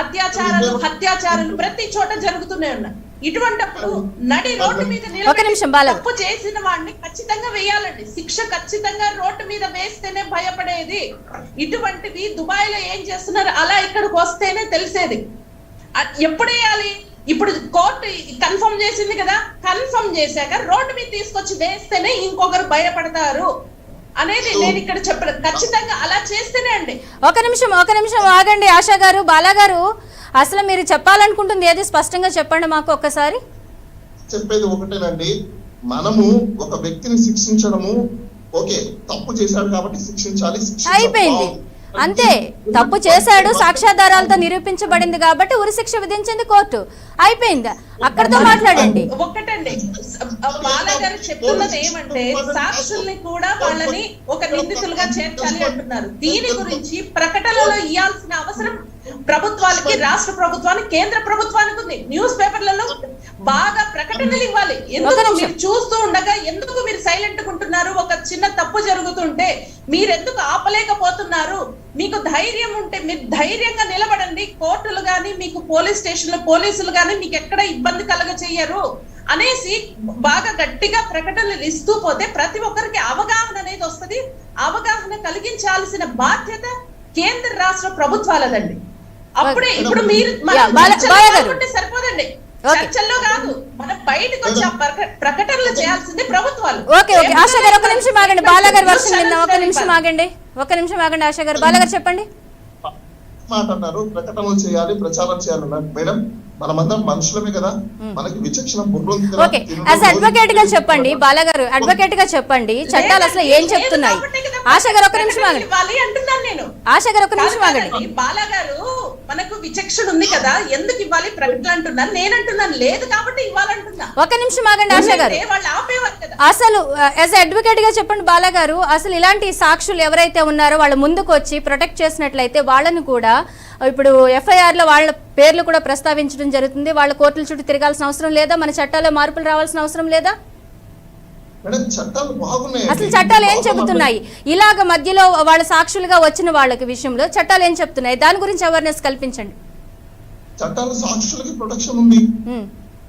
S5: అత్యాచారాలు, హత్యాచారాలు ప్రతి చోట జరుగుతూనే ఉన్నాయి. ఇటువంటిప్పుడు నడి రోడ్డు మీద తప్పు చేసిన వాడిని ఖచ్చితంగా వేయాలండి. శిక్ష ఖచ్చితంగా రోడ్డు మీద వేస్తేనే భయపడేది. ఇటువంటివి దుబాయ్ లో ఏం చేస్తున్నారు అలా ఇక్కడికి వస్తేనే తెలిసేది. ఎప్పుడు వేయాలి? ఇప్పుడు కోర్టు కన్ఫర్మ్ చేసింది కదా, కన్ఫర్మ్ చేశాక రోడ్డు మీద తీసుకొచ్చి వేస్తేనే ఇంకొకరు భయపడతారు అనేది నేను ఇక్కడ చెప్పాను. ఖచ్చితంగా అలా చేస్తేనే అండి.
S1: ఒక నిమిషం ఆగండి ఆశా గారు, బాలా గారు, అసలు మీరు చెప్పాలనుకుంటుంది ఏది స్పష్టంగా చెప్పండి మాకు ఒక్కసారి.
S2: చెప్పేది ఒకటేనండి, మనము ఒక వ్యక్తిని శిక్షించడము ఓకే, తప్పు చేశాడు కాబట్టి శిక్షించాలి,
S1: అయిపోయింది అంతే. తప్పు చేశాడు, సాక్ష్యాధారాలతో నిరూపించబడింది కాబట్టి ఉరిశిక్ష విధించింది కోర్టు, అయిపోయింది. అక్కడతో మాట్లాడండి.
S5: ఒక్కటండి బాలగారు చెప్తున్నది ఏమంటే సాక్షుల్ని కూడా వాళ్ళని ఒక నిందితులుగా చేర్చాలి అంటున్నారు. దీని గురించి ప్రకటనలో ఇవ్వాల్సిన అవసరం ప్రభుత్వాలకి, రాష్ట్ర ప్రభుత్వానికి, కేంద్ర ప్రభుత్వానికి ఉంది. న్యూస్ పేపర్లలో బాగా ప్రకటనలు ఇవ్వాలి. ఎందుకు మీరు చూస్తూ ఉండగా ఎందుకు మీరు సైలెంట్ ఉంటున్నారు? ఒక చిన్న తప్పు జరుగుతుంటే మీరెందుకు ఆపలేకపోతున్నారు? మీకు ధైర్యం ఉంటే మీరు ధైర్యంగా నిలబడండి. కోర్టులు గాని, మీకు పోలీస్ స్టేషన్ లో పోలీసులు గాని మీకు ఎక్కడ ఇబ్బంది కలగ చెయ్యరు అనేసి బాగా గట్టిగా ప్రకటనలు ఇస్తూ పోతే ప్రతి ఒక్కరికి అవగాహన అనేది వస్తది. అవగాహన కలిగించాల్సిన బాధ్యత కేంద్ర రాష్ట్ర ప్రభుత్వాలదండి. అప్పుడే ఇప్పుడు మీరు సరిపోదండి, చర్చల్లో కాదు, మనం బయటకు వచ్చి ప్రకటనలు చేయాల్సింది ప్రభుత్వాలు.
S1: ఓకే ఓకే ఆశా గారు ఒక నిమిషం ఆగండి, బాలాగారు వర్షన్ విందాం. ఒక నిమిషం ఆగండి ఆశా గారు. బాలాగారు చెప్పండి.
S2: మాట అన్నారు, ప్రకటనలు చేయాలి, ప్రచారం చేయాలన్నారు. మేడం, మనమందరం మనుషులమే కదా, మనకి విచక్షణ బుర్ర.
S1: ఓకే, యాజ్ అడ్వకేట్ గా చెప్పండి బాలాగారు, అడ్వకేట్ గా చెప్పండి, చట్టాలు అసలు ఏం చెప్తున్నాయి? ఆశా గారు ఒక నిమిషం ఆగండి. ఆశా గారు ఒక నిమిషం ఆగండి.
S5: బాలాగారు మనకు విచక్షణ ఉంది కదా, ఎందుకు ఇవ్వాలి ప్రకటన అంటున్నాను, నేనంటున్నాను లేదు కాబట్టి ఇవ్వాలంటున్నా.
S1: ఒక నిమిషం ఆగండి ఆశా గారు.
S5: వాళ్ళు ఆపేవారు కదా.
S1: అసలు యాజ్ అడ్వకేట్ గా చెప్పండి బాలాగారు, అసలు ఇలాంటి సాక్షులు ఎవరైతే ఉన్నారో వాళ్ళు ముందుకు వచ్చి ప్రొటెక్ట్ చేసినట్లయితే వాళ్ళను కూడా ఇప్పుడు ఎఫ్ఐఆర్ లో వాళ్ళ పేర్లు కూడా ప్రస్తావించడం జరుగుతుంది. వాళ్ళ కోర్టుల చుట్టూ తిరగాల్సిన అవసరం లేదా? మన చట్టాల్లో మార్పులు రావాల్సిన అవసరం లేదా? అసలు చట్టాలు ఏం చెబుతున్నాయి? ఇలాగ మధ్యలో వాళ్ళ సాక్షులుగా వచ్చిన వాళ్ళకి విషయంలో చట్టాలు ఏం చెప్తున్నాయి? దాని గురించి అవేర్నెస్ కల్పించండి.
S2: చట్టాలు సాక్షులకి ప్రొటెక్షన్ ఉంది,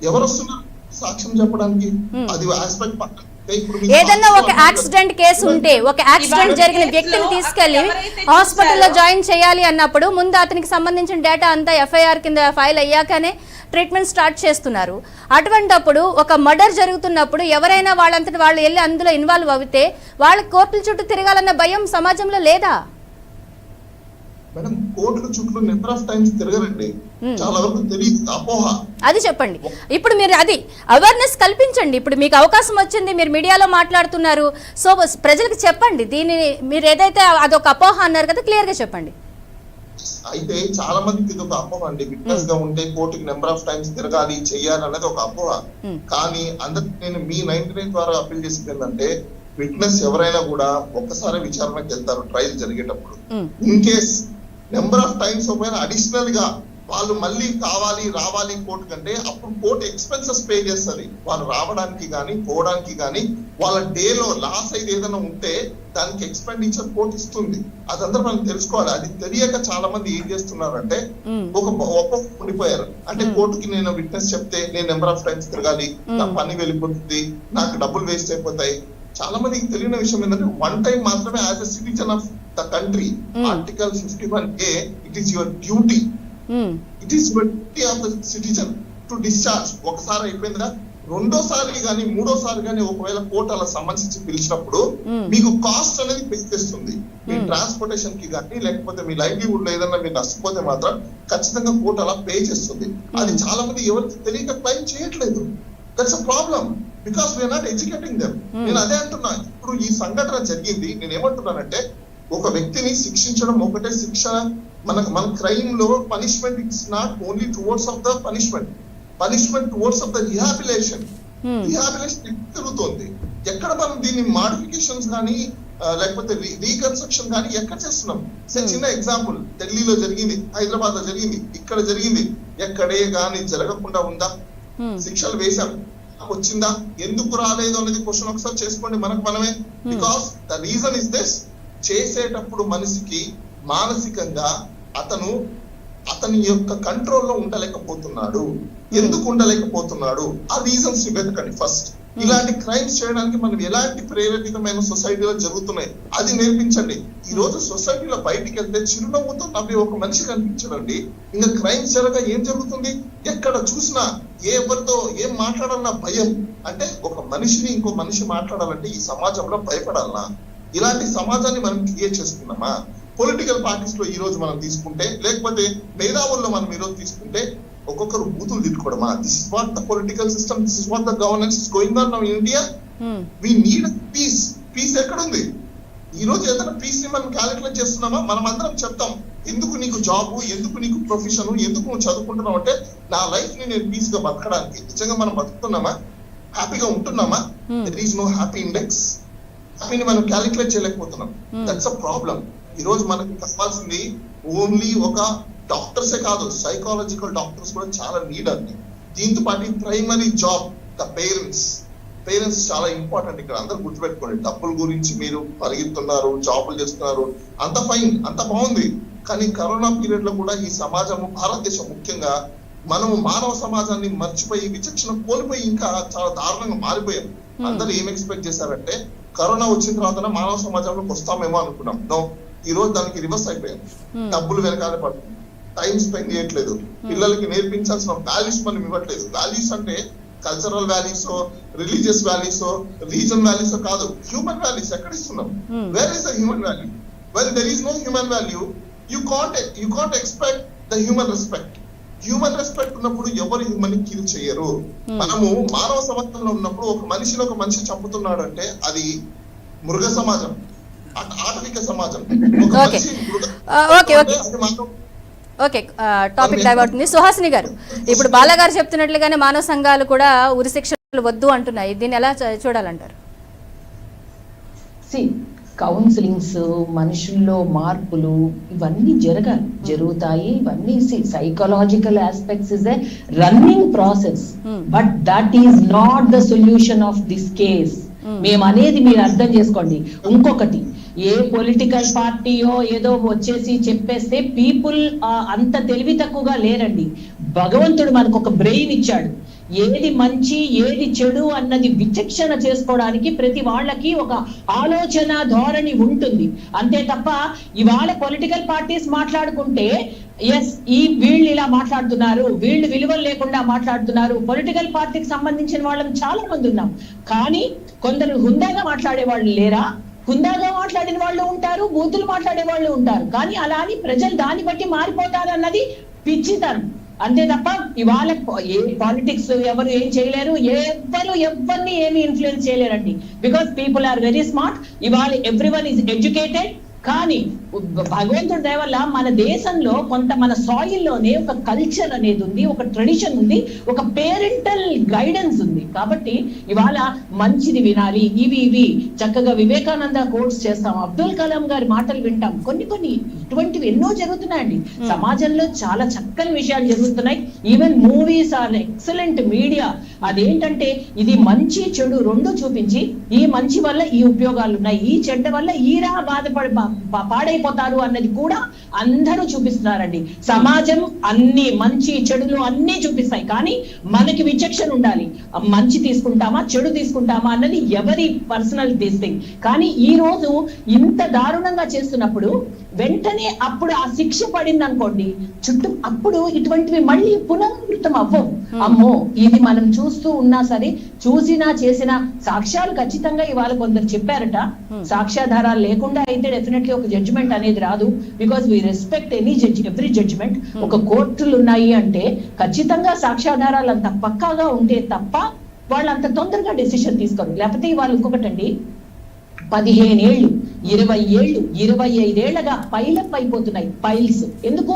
S2: ఎవరు వస్తున్నారు సాక్ష్యం చెప్పడానికి, అది ఆస్పెక్ట్ పక్కన.
S1: ఏదన్నా ఒక యాక్సిడెంట్ కేసు ఉంటే, ఒక యాక్సిడెంట్ జరిగిన వ్యక్తిని తీసుకెళ్లి హాస్పిటల్లో జాయిన్ చేయాలి అన్నప్పుడు ముందు అతనికి సంబంధించిన డేటా అంతా ఎఫ్ఐఆర్ కింద ఫైల్ అయ్యాకనే ట్రీట్మెంట్ స్టార్ట్ చేస్తున్నారు. అటువంటప్పుడు ఒక మర్డర్ జరుగుతున్నప్పుడు ఎవరైనా వాళ్ళంతటి వాళ్ళు వెళ్ళి అందులో ఇన్వాల్వ్ అవుతే వాళ్ళ కోర్టుల చుట్టూ తిరగాలన్న భయం సమాజంలో లేదా?
S2: మేడం, కోర్టుల చుట్టూ నెంబర్ ఆఫ్ టైమ్స్ తిరగరండి, చాలా వరకు తెలియదు, అపోహ. అది
S1: చెప్పండి. ఇప్పుడు మీరు అది అవేర్నెస్ కల్పించండి. ఇప్పుడు మీకు అవకాశం వచ్చింది, మీరు మీడియాలో మాట్లాడుతున్నారు, సో ప్రజలకు చెప్పండి. దీనిని మీరు ఏదైతే అదొక అపోహ అన్నారు కదా, క్లియర్ గా చెప్పండి.
S2: అయితే చాలా మందికి ఇది ఒక అపోహ అండి, విట్నెస్ గా ఉంటే కోర్టుకి నెంబర్ ఆఫ్ టైమ్స్ తిరగాలి, చెయ్యాలి అనేది ఒక అపోహ. కానీ అందరికి నేను మీ 99 ద్వారా అప్పీల్ చేసింది ఏంటంటే, విట్నెస్ ఎవరైనా కూడా ఒక్కసారి విచారణకు వెళ్తారు ట్రయల్ జరిగేటప్పుడు. In case number of times ఒకవేళ అడిషనల్ గా వాళ్ళు మళ్ళీ రావాలి కోర్టు కంటే, అప్పుడు కోర్టు ఎక్స్పెన్సెస్ పే చేస్తుంది. వాళ్ళు రావడానికి కానీ పోవడానికి కానీ, వాళ్ళ డేలో లాస్ అయితే ఏదైనా ఉంటే దానికి ఎక్స్పెండిచర్ కోర్టు ఇస్తుంది. అదంతా మనం తెలుసుకోవాలి. అది తెలియక చాలా మంది ఏం చేస్తున్నారంటే ఒక ఉండిపోయారు. అంటే కోర్టుకి నేను విట్నెస్ చెప్తే నేను నెంబర్ ఆఫ్ టైమ్స్ తిరగాలి, నా పని వెళ్ళిపోతుంది, నాకు డబ్బులు వేస్ట్ అయిపోతాయి. చాలా మందికి తెలియని విషయం ఏంటంటే, వన్ టైం మాత్రమే as a citizen of the country, article 51A, it is your duty, it is your duty of the citizen to discharge. ఒకసారి అయిపోయిందిగా, రెండోసారి కానీ మూడోసారి కానీ ఒకవేళ కోర్టు అలా సంబంధించి పిలిచినప్పుడు మీకు కాస్ట్ అనేది పెంచేస్తుంది. మీ ట్రాన్స్పోర్టేషన్ కి కానీ లేకపోతే మీ లైవ్లీహుడ్ లో ఏదైనా మీరు నష్టపోతే మాత్రం ఖచ్చితంగా కోర్టు అలా పే చేస్తుంది. అది చాలా మంది ఎవరికి తెలియక క్లైమ్ చేయట్లేదు. That's a problem, because we are not educating them. నేను అదే అంటున్నా. ఇప్పుడు ఈ సంఘటన జరిగింది, నేను ఏమంటున్నానంటే, ఒక వ్యక్తిని శిక్షించడం ఒకటే శిక్ష. మన క్రైమ్ లో punishment it's not only towards of the punishment towards of the rehabilitation జరుగుతుంది. ఎక్కడ మనం దీన్ని మాడిఫికేషన్స్ కానీ లేకపోతే రీకన్స్ట్రక్షన్ కానీ ఎక్కడ చేస్తున్నాం? చిన్న ఎగ్జాంపుల్, ఢిల్లీలో జరిగింది, హైదరాబాద్ లో జరిగింది, ఇక్కడ జరిగింది, ఎక్కడే కానీ జరగకుండా ఉందా? శిక్షలు వేశాం, వచ్చిందా? ఎందుకు రాలేదు అనేది క్వశ్చన్ ఒకసారి చేసుకోండి మనకు మనమే. Because the reason is this, చేసేటప్పుడు మనిషికి మానసికంగా అతని యొక్క కంట్రోల్లో ఉండలేకపోతున్నాడు. ఎందుకు ఉండలేకపోతున్నాడు? ఆ రీజన్స్ వెతకండి ఫస్ట్. ఇలాంటి క్రైమ్స్ చేయడానికి మనం ఎలాంటి ప్రేరేపితమైన సొసైటీలో జరుగుతున్నాయి అది నేర్పించండి. ఈ రోజు సొసైటీలో బయటికి వెళ్తే చిరునవ్వుతో నవ్వి ఒక మనిషి కనిపించడండి. ఇంకా క్రైమ్స్ జరగ ఏం జరుగుతుంది? ఎక్కడ చూసినా ఎవరితో ఏం మాట్లాడాలన్నా భయం. అంటే ఒక మనిషిని ఇంకో మనిషి మాట్లాడాలంటే ఈ సమాజంలో భయపడాలనా? ఇలాంటి సమాజాన్ని మనం క్రియేట్ చేసుకున్నామా? పొలిటికల్ పార్టీస్ లో ఈ రోజు మనం తీసుకుంటే, లేకపోతే మేధావుల్లో మనం ఈ రోజు తీసుకుంటే ఒక్కొక్కరు బూతులు తిట్టుకోవడమా? This is what the political system, this is what the governance is going on now in India. We need peace. Peace ఎక్కడ ఉంది? ఈ రోజు ఏదైనా పీస్ ని మనం క్యాలిక్యులేట్ చేస్తున్నామా? మనం అందరం చెప్తాం, ఎందుకు నీకు జాబ్, ఎందుకు నీకు ప్రొఫెషన్, ఎందుకు నువ్వు చదువుకుంటున్నావు అంటే నా లైఫ్ ని నేను పీస్ గా బతకడానికి. నిజంగా మనం బతుకుతున్నామా? హ్యాపీగా ఉంటున్నామా? There is no happy index. హ్యాపీని మనం క్యాలిక్యులేట్ చేయలేకపోతున్నాం. That's a problem. ఈ రోజు మనకి కావాల్సింది ఓన్లీ ఒక డాక్టర్సే కాదు, సైకాలజికల్ డాక్టర్స్ కూడా చాలా నీడ్ అండి. దీంతో పాటు ప్రైమరీ జాబ్ ద పేరెంట్స్ చాలా ఇంపార్టెంట్. ఇక్కడ అందరూ గుర్తుపెట్టుకోండి, డబ్బుల గురించి మీరు పరిగెత్తున్నారు, జాబులు చేస్తున్నారు, అంత ఫైన్, అంత బాగుంది. కానీ కరోనా పీరియడ్ లో కూడా ఈ సమాజం, భారతదేశం ముఖ్యంగా మనము మానవ సమాజాన్ని మర్చిపోయి విచక్షణ కోల్పోయి ఇంకా చాలా దారుణంగా మారిపోయాం. అందరూ ఏం ఎక్స్పెక్ట్ చేశారంటే కరోనా వచ్చిన తర్వాత మానవ సమాజంలోకి వస్తామేమో అనుకున్నాం. నో, ఈ రోజు దానికి రివర్స్ అయిపోయాం. డబ్బులు వెనకాలే పడుతుంది, టైం స్పెండ్ చేయట్లేదు, పిల్లలకి నేర్పించాల్సిన వాల్యూస్ మనం ఇవ్వట్లేదు. వాల్యూస్ అంటే cultural values, religious values, reason values కాదు, హ్యూమన్ వాల్యూస్ ఎక్కడ ఇస్తున్నాం? Where is the human value? When there is no human value, you can't expect the human respect. Human respect ఉన్నప్పుడు ఎవరు హ్యూమన్ ని కిల్ చేయరు. మనము మానవ సమాజంలో ఉన్నప్పుడు ఒక మనిషిని ఒక మనిషి చంపుతున్నాడు అంటే అది మృగ సమాజం, ఆటవిక సమాజం. ఒక మనిషి
S1: ఓకే, టాపిక్ డైవర్ట్ ఉంది. సుహాసిని గారు, ఇప్పుడు బాలగారు చెప్తున్నట్లుగానే మానవ సంఘాలు కూడా ఉరి శిక్షలు వద్దు అంటున్నాయి. దీన్ని ఎలా చూడాలంటారు?
S3: కౌన్సిలింగ్స్, మనుషుల్లో మార్పులు ఇవన్నీ జరుగుతాయి. ఇవన్నీ psychological aspects is a running process, but that is not the solution of this case. మేము అనేది మీరు అర్థం చేసుకోండి. ఇంకొకటి, ఏ పొలిటికల్ పార్టీయో ఏదో వచ్చేసి చెప్పేస్తే పీపుల్ అంత తెలివి తక్కువగా లేరండి. భగవంతుడు మనకు ఒక బ్రెయిన్ ఇచ్చాడు. ఏది మంచి ఏది చెడు అన్నది విచక్షణ చేసుకోవడానికి ప్రతి వాళ్ళకి ఒక ఆలోచన ధోరణి ఉంటుంది. అంతే తప్ప ఇవాళ పొలిటికల్ పార్టీస్ మాట్లాడుకుంటే ఎస్ వీళ్ళు ఇలా మాట్లాడుతున్నారు, వీళ్ళు విలువలు లేకుండా మాట్లాడుతున్నారు. పొలిటికల్ పార్టీకి సంబంధించిన వాళ్ళం చాలా మంది ఉన్నాం, కానీ కొందరు హుందాగా మాట్లాడే వాళ్ళు లేరా? హుందాగా మాట్లాడిన వాళ్ళు ఉంటారు, బూతులు మాట్లాడే వాళ్ళు ఉంటారు. కానీ అలా అని ప్రజలు దాన్ని బట్టి మారిపోతారు అన్నది పిచ్చితనం. అంతే తప్ప ఇవాళ ఏ పాలిటిక్స్ ఎవరు ఏం చేయలేరు, ఎవరిని ఏమి ఇన్ఫ్లుయెన్స్ చేయలేరండి. Because people are very smart. ఇవాళ ఎవ్రీవన్ ఈజ్ ఎడ్యుకేటెడ్. కానీ భగవంతుడి దయ వల్ల మన దేశంలో కొంత మన సాయిల్లోనే ఒక కల్చర్ అనేది ఉంది, ఒక ట్రెడిషన్ ఉంది, ఒక పేరెంటల్ గైడెన్స్ ఉంది. కాబట్టి ఇవాళ మంచిది వినాలి. ఇవి చక్కగా వివేకానంద కోట్స్ చేస్తాం, అబ్దుల్ కలాం గారి మాటలు వింటాం. కొన్ని ఇటువంటివి ఎన్నో జరుగుతున్నాయండి సమాజంలో. చాలా చక్కని విషయాలు జరుగుతున్నాయి. Even movies are excellent media. అదేంటంటే ఇది మంచి చెడు రెండు చూపించి, ఈ మంచి వల్ల ఈ ఉపయోగాలు ఉన్నాయి, ఈ చెడ్డ వల్ల ఈరా పాడైపోతారు అన్నది కూడా అందరూ చూపిస్తున్నారండి. సమాజం అన్ని మంచి చెడులు అన్ని చూపిస్తాయి, కానీ మనకి విచక్షణ ఉండాలి. మంచి తీసుకుంటామా చెడు తీసుకుంటామా అన్నది ఎవరి పర్సనల్ థింగ్. కానీ ఈ రోజు ఇంత దారుణంగా చేస్తున్నప్పుడు వెంటనే అప్పుడు ఆ శిక్ష పడింది అనుకోండి, అప్పుడు ఇటువంటివి మళ్ళీ పునరావృతం అవ్వవు. అమ్మో, ఇది మనం చూస్తూ ఉన్నా సరే, చూసినా చేసిన సాక్ష్యాలు ఖచ్చితంగా ఇవాళ కొందరు చెప్పారట, సాక్ష్యాధారాలు లేకుండా అయితే డెఫినెట్లీ ఒక జడ్జిమెంట్ అనేది రాదు. Because we respect every judgement. ఒక కోర్టులు ఉన్నాయి అంటే ఖచ్చితంగా సాక్ష్యాధారాలు అంత పక్కాగా ఉంటే తప్ప వాళ్ళు అంత తొందరగా డెసిషన్ తీసుకోరు. లేకపోతే వాళ్ళు ఇంకొకటండి, 15 ఏళ్ళు 20 ఏళ్ళు 25 ఏళ్లగా పైలప్ అయిపోతున్నాయి ఫైల్స్. ఎందుకు?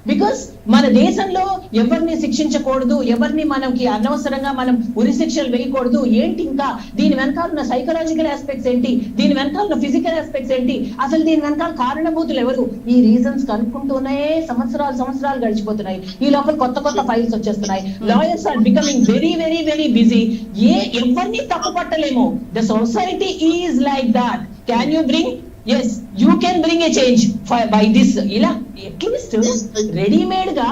S3: బికాస్ మన దేశంలో ఎవరిని శిక్షించకూడదు, ఎవరిని మనకి అనవసరంగా మనం ఉరి శిక్షలు వేయకూడదు. ఏంటి ఇంకా దీని వెనకాల ఉన్న సైకలాజికల్ ఆస్పెక్ట్స్ ఏంటి, దీని వెనకాల ఉన్న ఫిజికల్ ఆస్పెక్ట్స్ ఏంటి, అసలు దీని వెనకాల కారణభూతులు ఎవరు, ఈ రీజన్స్ కనుక్కుంటూనే సంవత్సరాలు గడిచిపోతున్నాయి. ఈ లోపల కొత్త ఫైల్స్ వచ్చేస్తున్నాయి. Lawyers are becoming very very very busy. ఎవరిని తప్పు పట్టలేము. The society is like that. Can you bring? yes you can bring a change by this. ఇలా అట్లీస్ట్ రెడీమేడ్ గా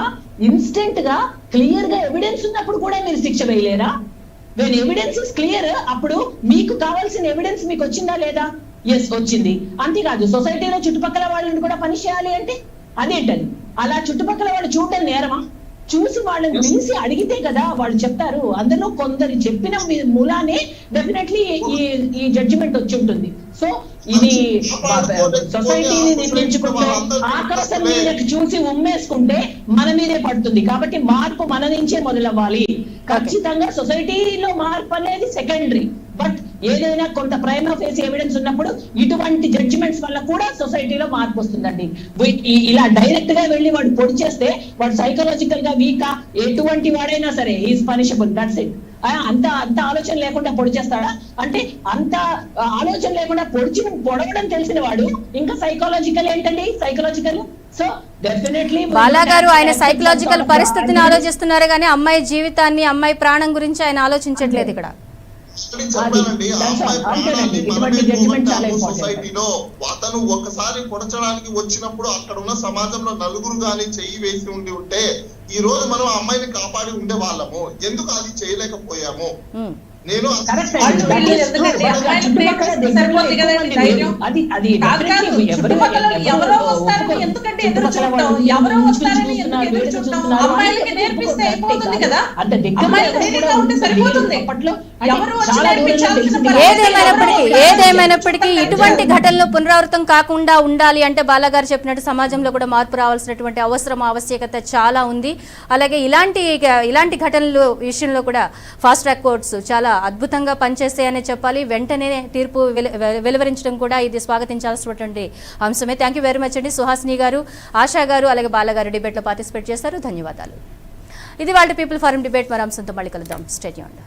S3: ఇన్స్టెంట్ గా క్లియర్ గా ఎవిడెన్స్ ఉన్నప్పుడు కూడా మీరు శిక్ష వేయలేరా? వెన్ ఎవిడెన్స్ ఇస్ క్లియర్, అప్పుడు మీకు కావాల్సిన ఎవిడెన్స్ మీకు వచ్చిందా లేదా? ఎస్ వచ్చింది. అంతేకాదు సొసైటీలో చుట్టుపక్కల వాళ్ళని కూడా పని చేయాలి అంటే అదేంటది? అలా చుట్టుపక్కల వాళ్ళు చూడటం నేరమా? చూసి వాళ్ళని పిలిచి అడిగితే కదా వాళ్ళు చెప్తారు. అందులో కొందరు చెప్పిన మూలానే డెఫినెట్లీ ఈ జడ్జిమెంట్ వచ్చి ఉంటుంది. సో ఇది సొసైటీని నిర్మించుకుంటే ఆకాశం మీదకి చూసి ఉమ్మేసుకుంటే మన మీదే పడుతుంది. కాబట్టి మార్పు మన నుంచే మొదలవ్వాలి. ఖచ్చితంగా సొసైటీలో మార్పు అనేది సెకండరీ, బట్ ఏదైనా కొంత ప్రైమా ఫేస్ ఎవిడెన్స్ ఉన్నప్పుడు ఇటువంటి జడ్జిమెంట్స్ వల్ల కూడా సొసైటీలో మార్పు వస్తుందండి. ఇలా డైరెక్ట్ గా వెళ్ళి వాడు పొడి చేస్తే వాడు సైకలాజికల్ గా వీకా, ఎటువంటి వాడైనా సరే ఈజ్ పనిషబుల్. That's it. అంత ఆలోచన లేకుండా పొడి చేస్తాడా? అంటే అంత ఆలోచన లేకుండా పొడవడం తెలిసిన వాడు ఇంకా సైకలాజికల్ ఏంటండి? సైకలాజికల్. సో డెఫినెట్లీ
S1: బాలా గారు ఆయన సైకలాజికల్ పరిస్థితిని ఆలోచిస్తున్నారు, కానీ అమ్మాయి జీవితాన్ని, అమ్మాయి ప్రాణం గురించి ఆయన ఆలోచించట్లేదు ఇక్కడ.
S2: చెప్పానండి, ఆ అమ్మాయి ప్రాణాన్ని మనమే పోగొట్టాము సొసైటీలో. అతను ఒక్కసారి పొడచడానికి వచ్చినప్పుడు అక్కడ ఉన్న సమాజంలో నలుగురు గాని చెయ్యి వేసి ఉంటే ఈ రోజు మనం ఆ అమ్మాయిని కాపాడి ఉండే వాళ్ళము. ఎందుకు అది చేయలేకపోయాము? నేను
S5: ఎవరో వస్తారని ఎందుకంటే ఎదురు చూడటం, ఎవరో వస్తారని ఎందుకు ఎదురు చూడటం? అమ్మాయిలకి నేర్పిస్తే అయిపోతుంది కదా, అమ్మాయిలు ధైర్యంగా ఉంటే సరిపోతుంది. ఎవరు వచ్చి నేర్పించాల్సిన
S1: ఏదేమైనప్పటికీ ఇటువంటి ఘటనలు పునరావృతం కాకుండా ఉండాలి అంటే బాలాగారు చెప్పినట్టు సమాజంలో కూడా మార్పు రావాల్సినటువంటి అవసరం ఆవశ్యకత చాలా ఉంది. అలాగే ఇలాంటి ఘటనలు విషయంలో కూడా ఫాస్ట్ ట్రాక్ కోర్ట్స్ చాలా అద్భుతంగా పనిచేస్తాయనే చెప్పాలి. వెంటనే తీర్పు వెలువరించడం కూడా ఇది స్వాగతించాల్సినటువంటి అంశమే. థ్యాంక్ యూ వెరీ మచ్ అండి. సుహాసిని గారు, ఆశా గారు, అలాగే బాలగారు డిబేట్లో పార్టిసిపేట్ చేశారు. ధన్యవాదాలు. ఇది వాళ్ళ పీపుల్ ఫారం డిబేట్. మరి అంశంతో మళ్ళీ కలుద్దాం. Stay tuned.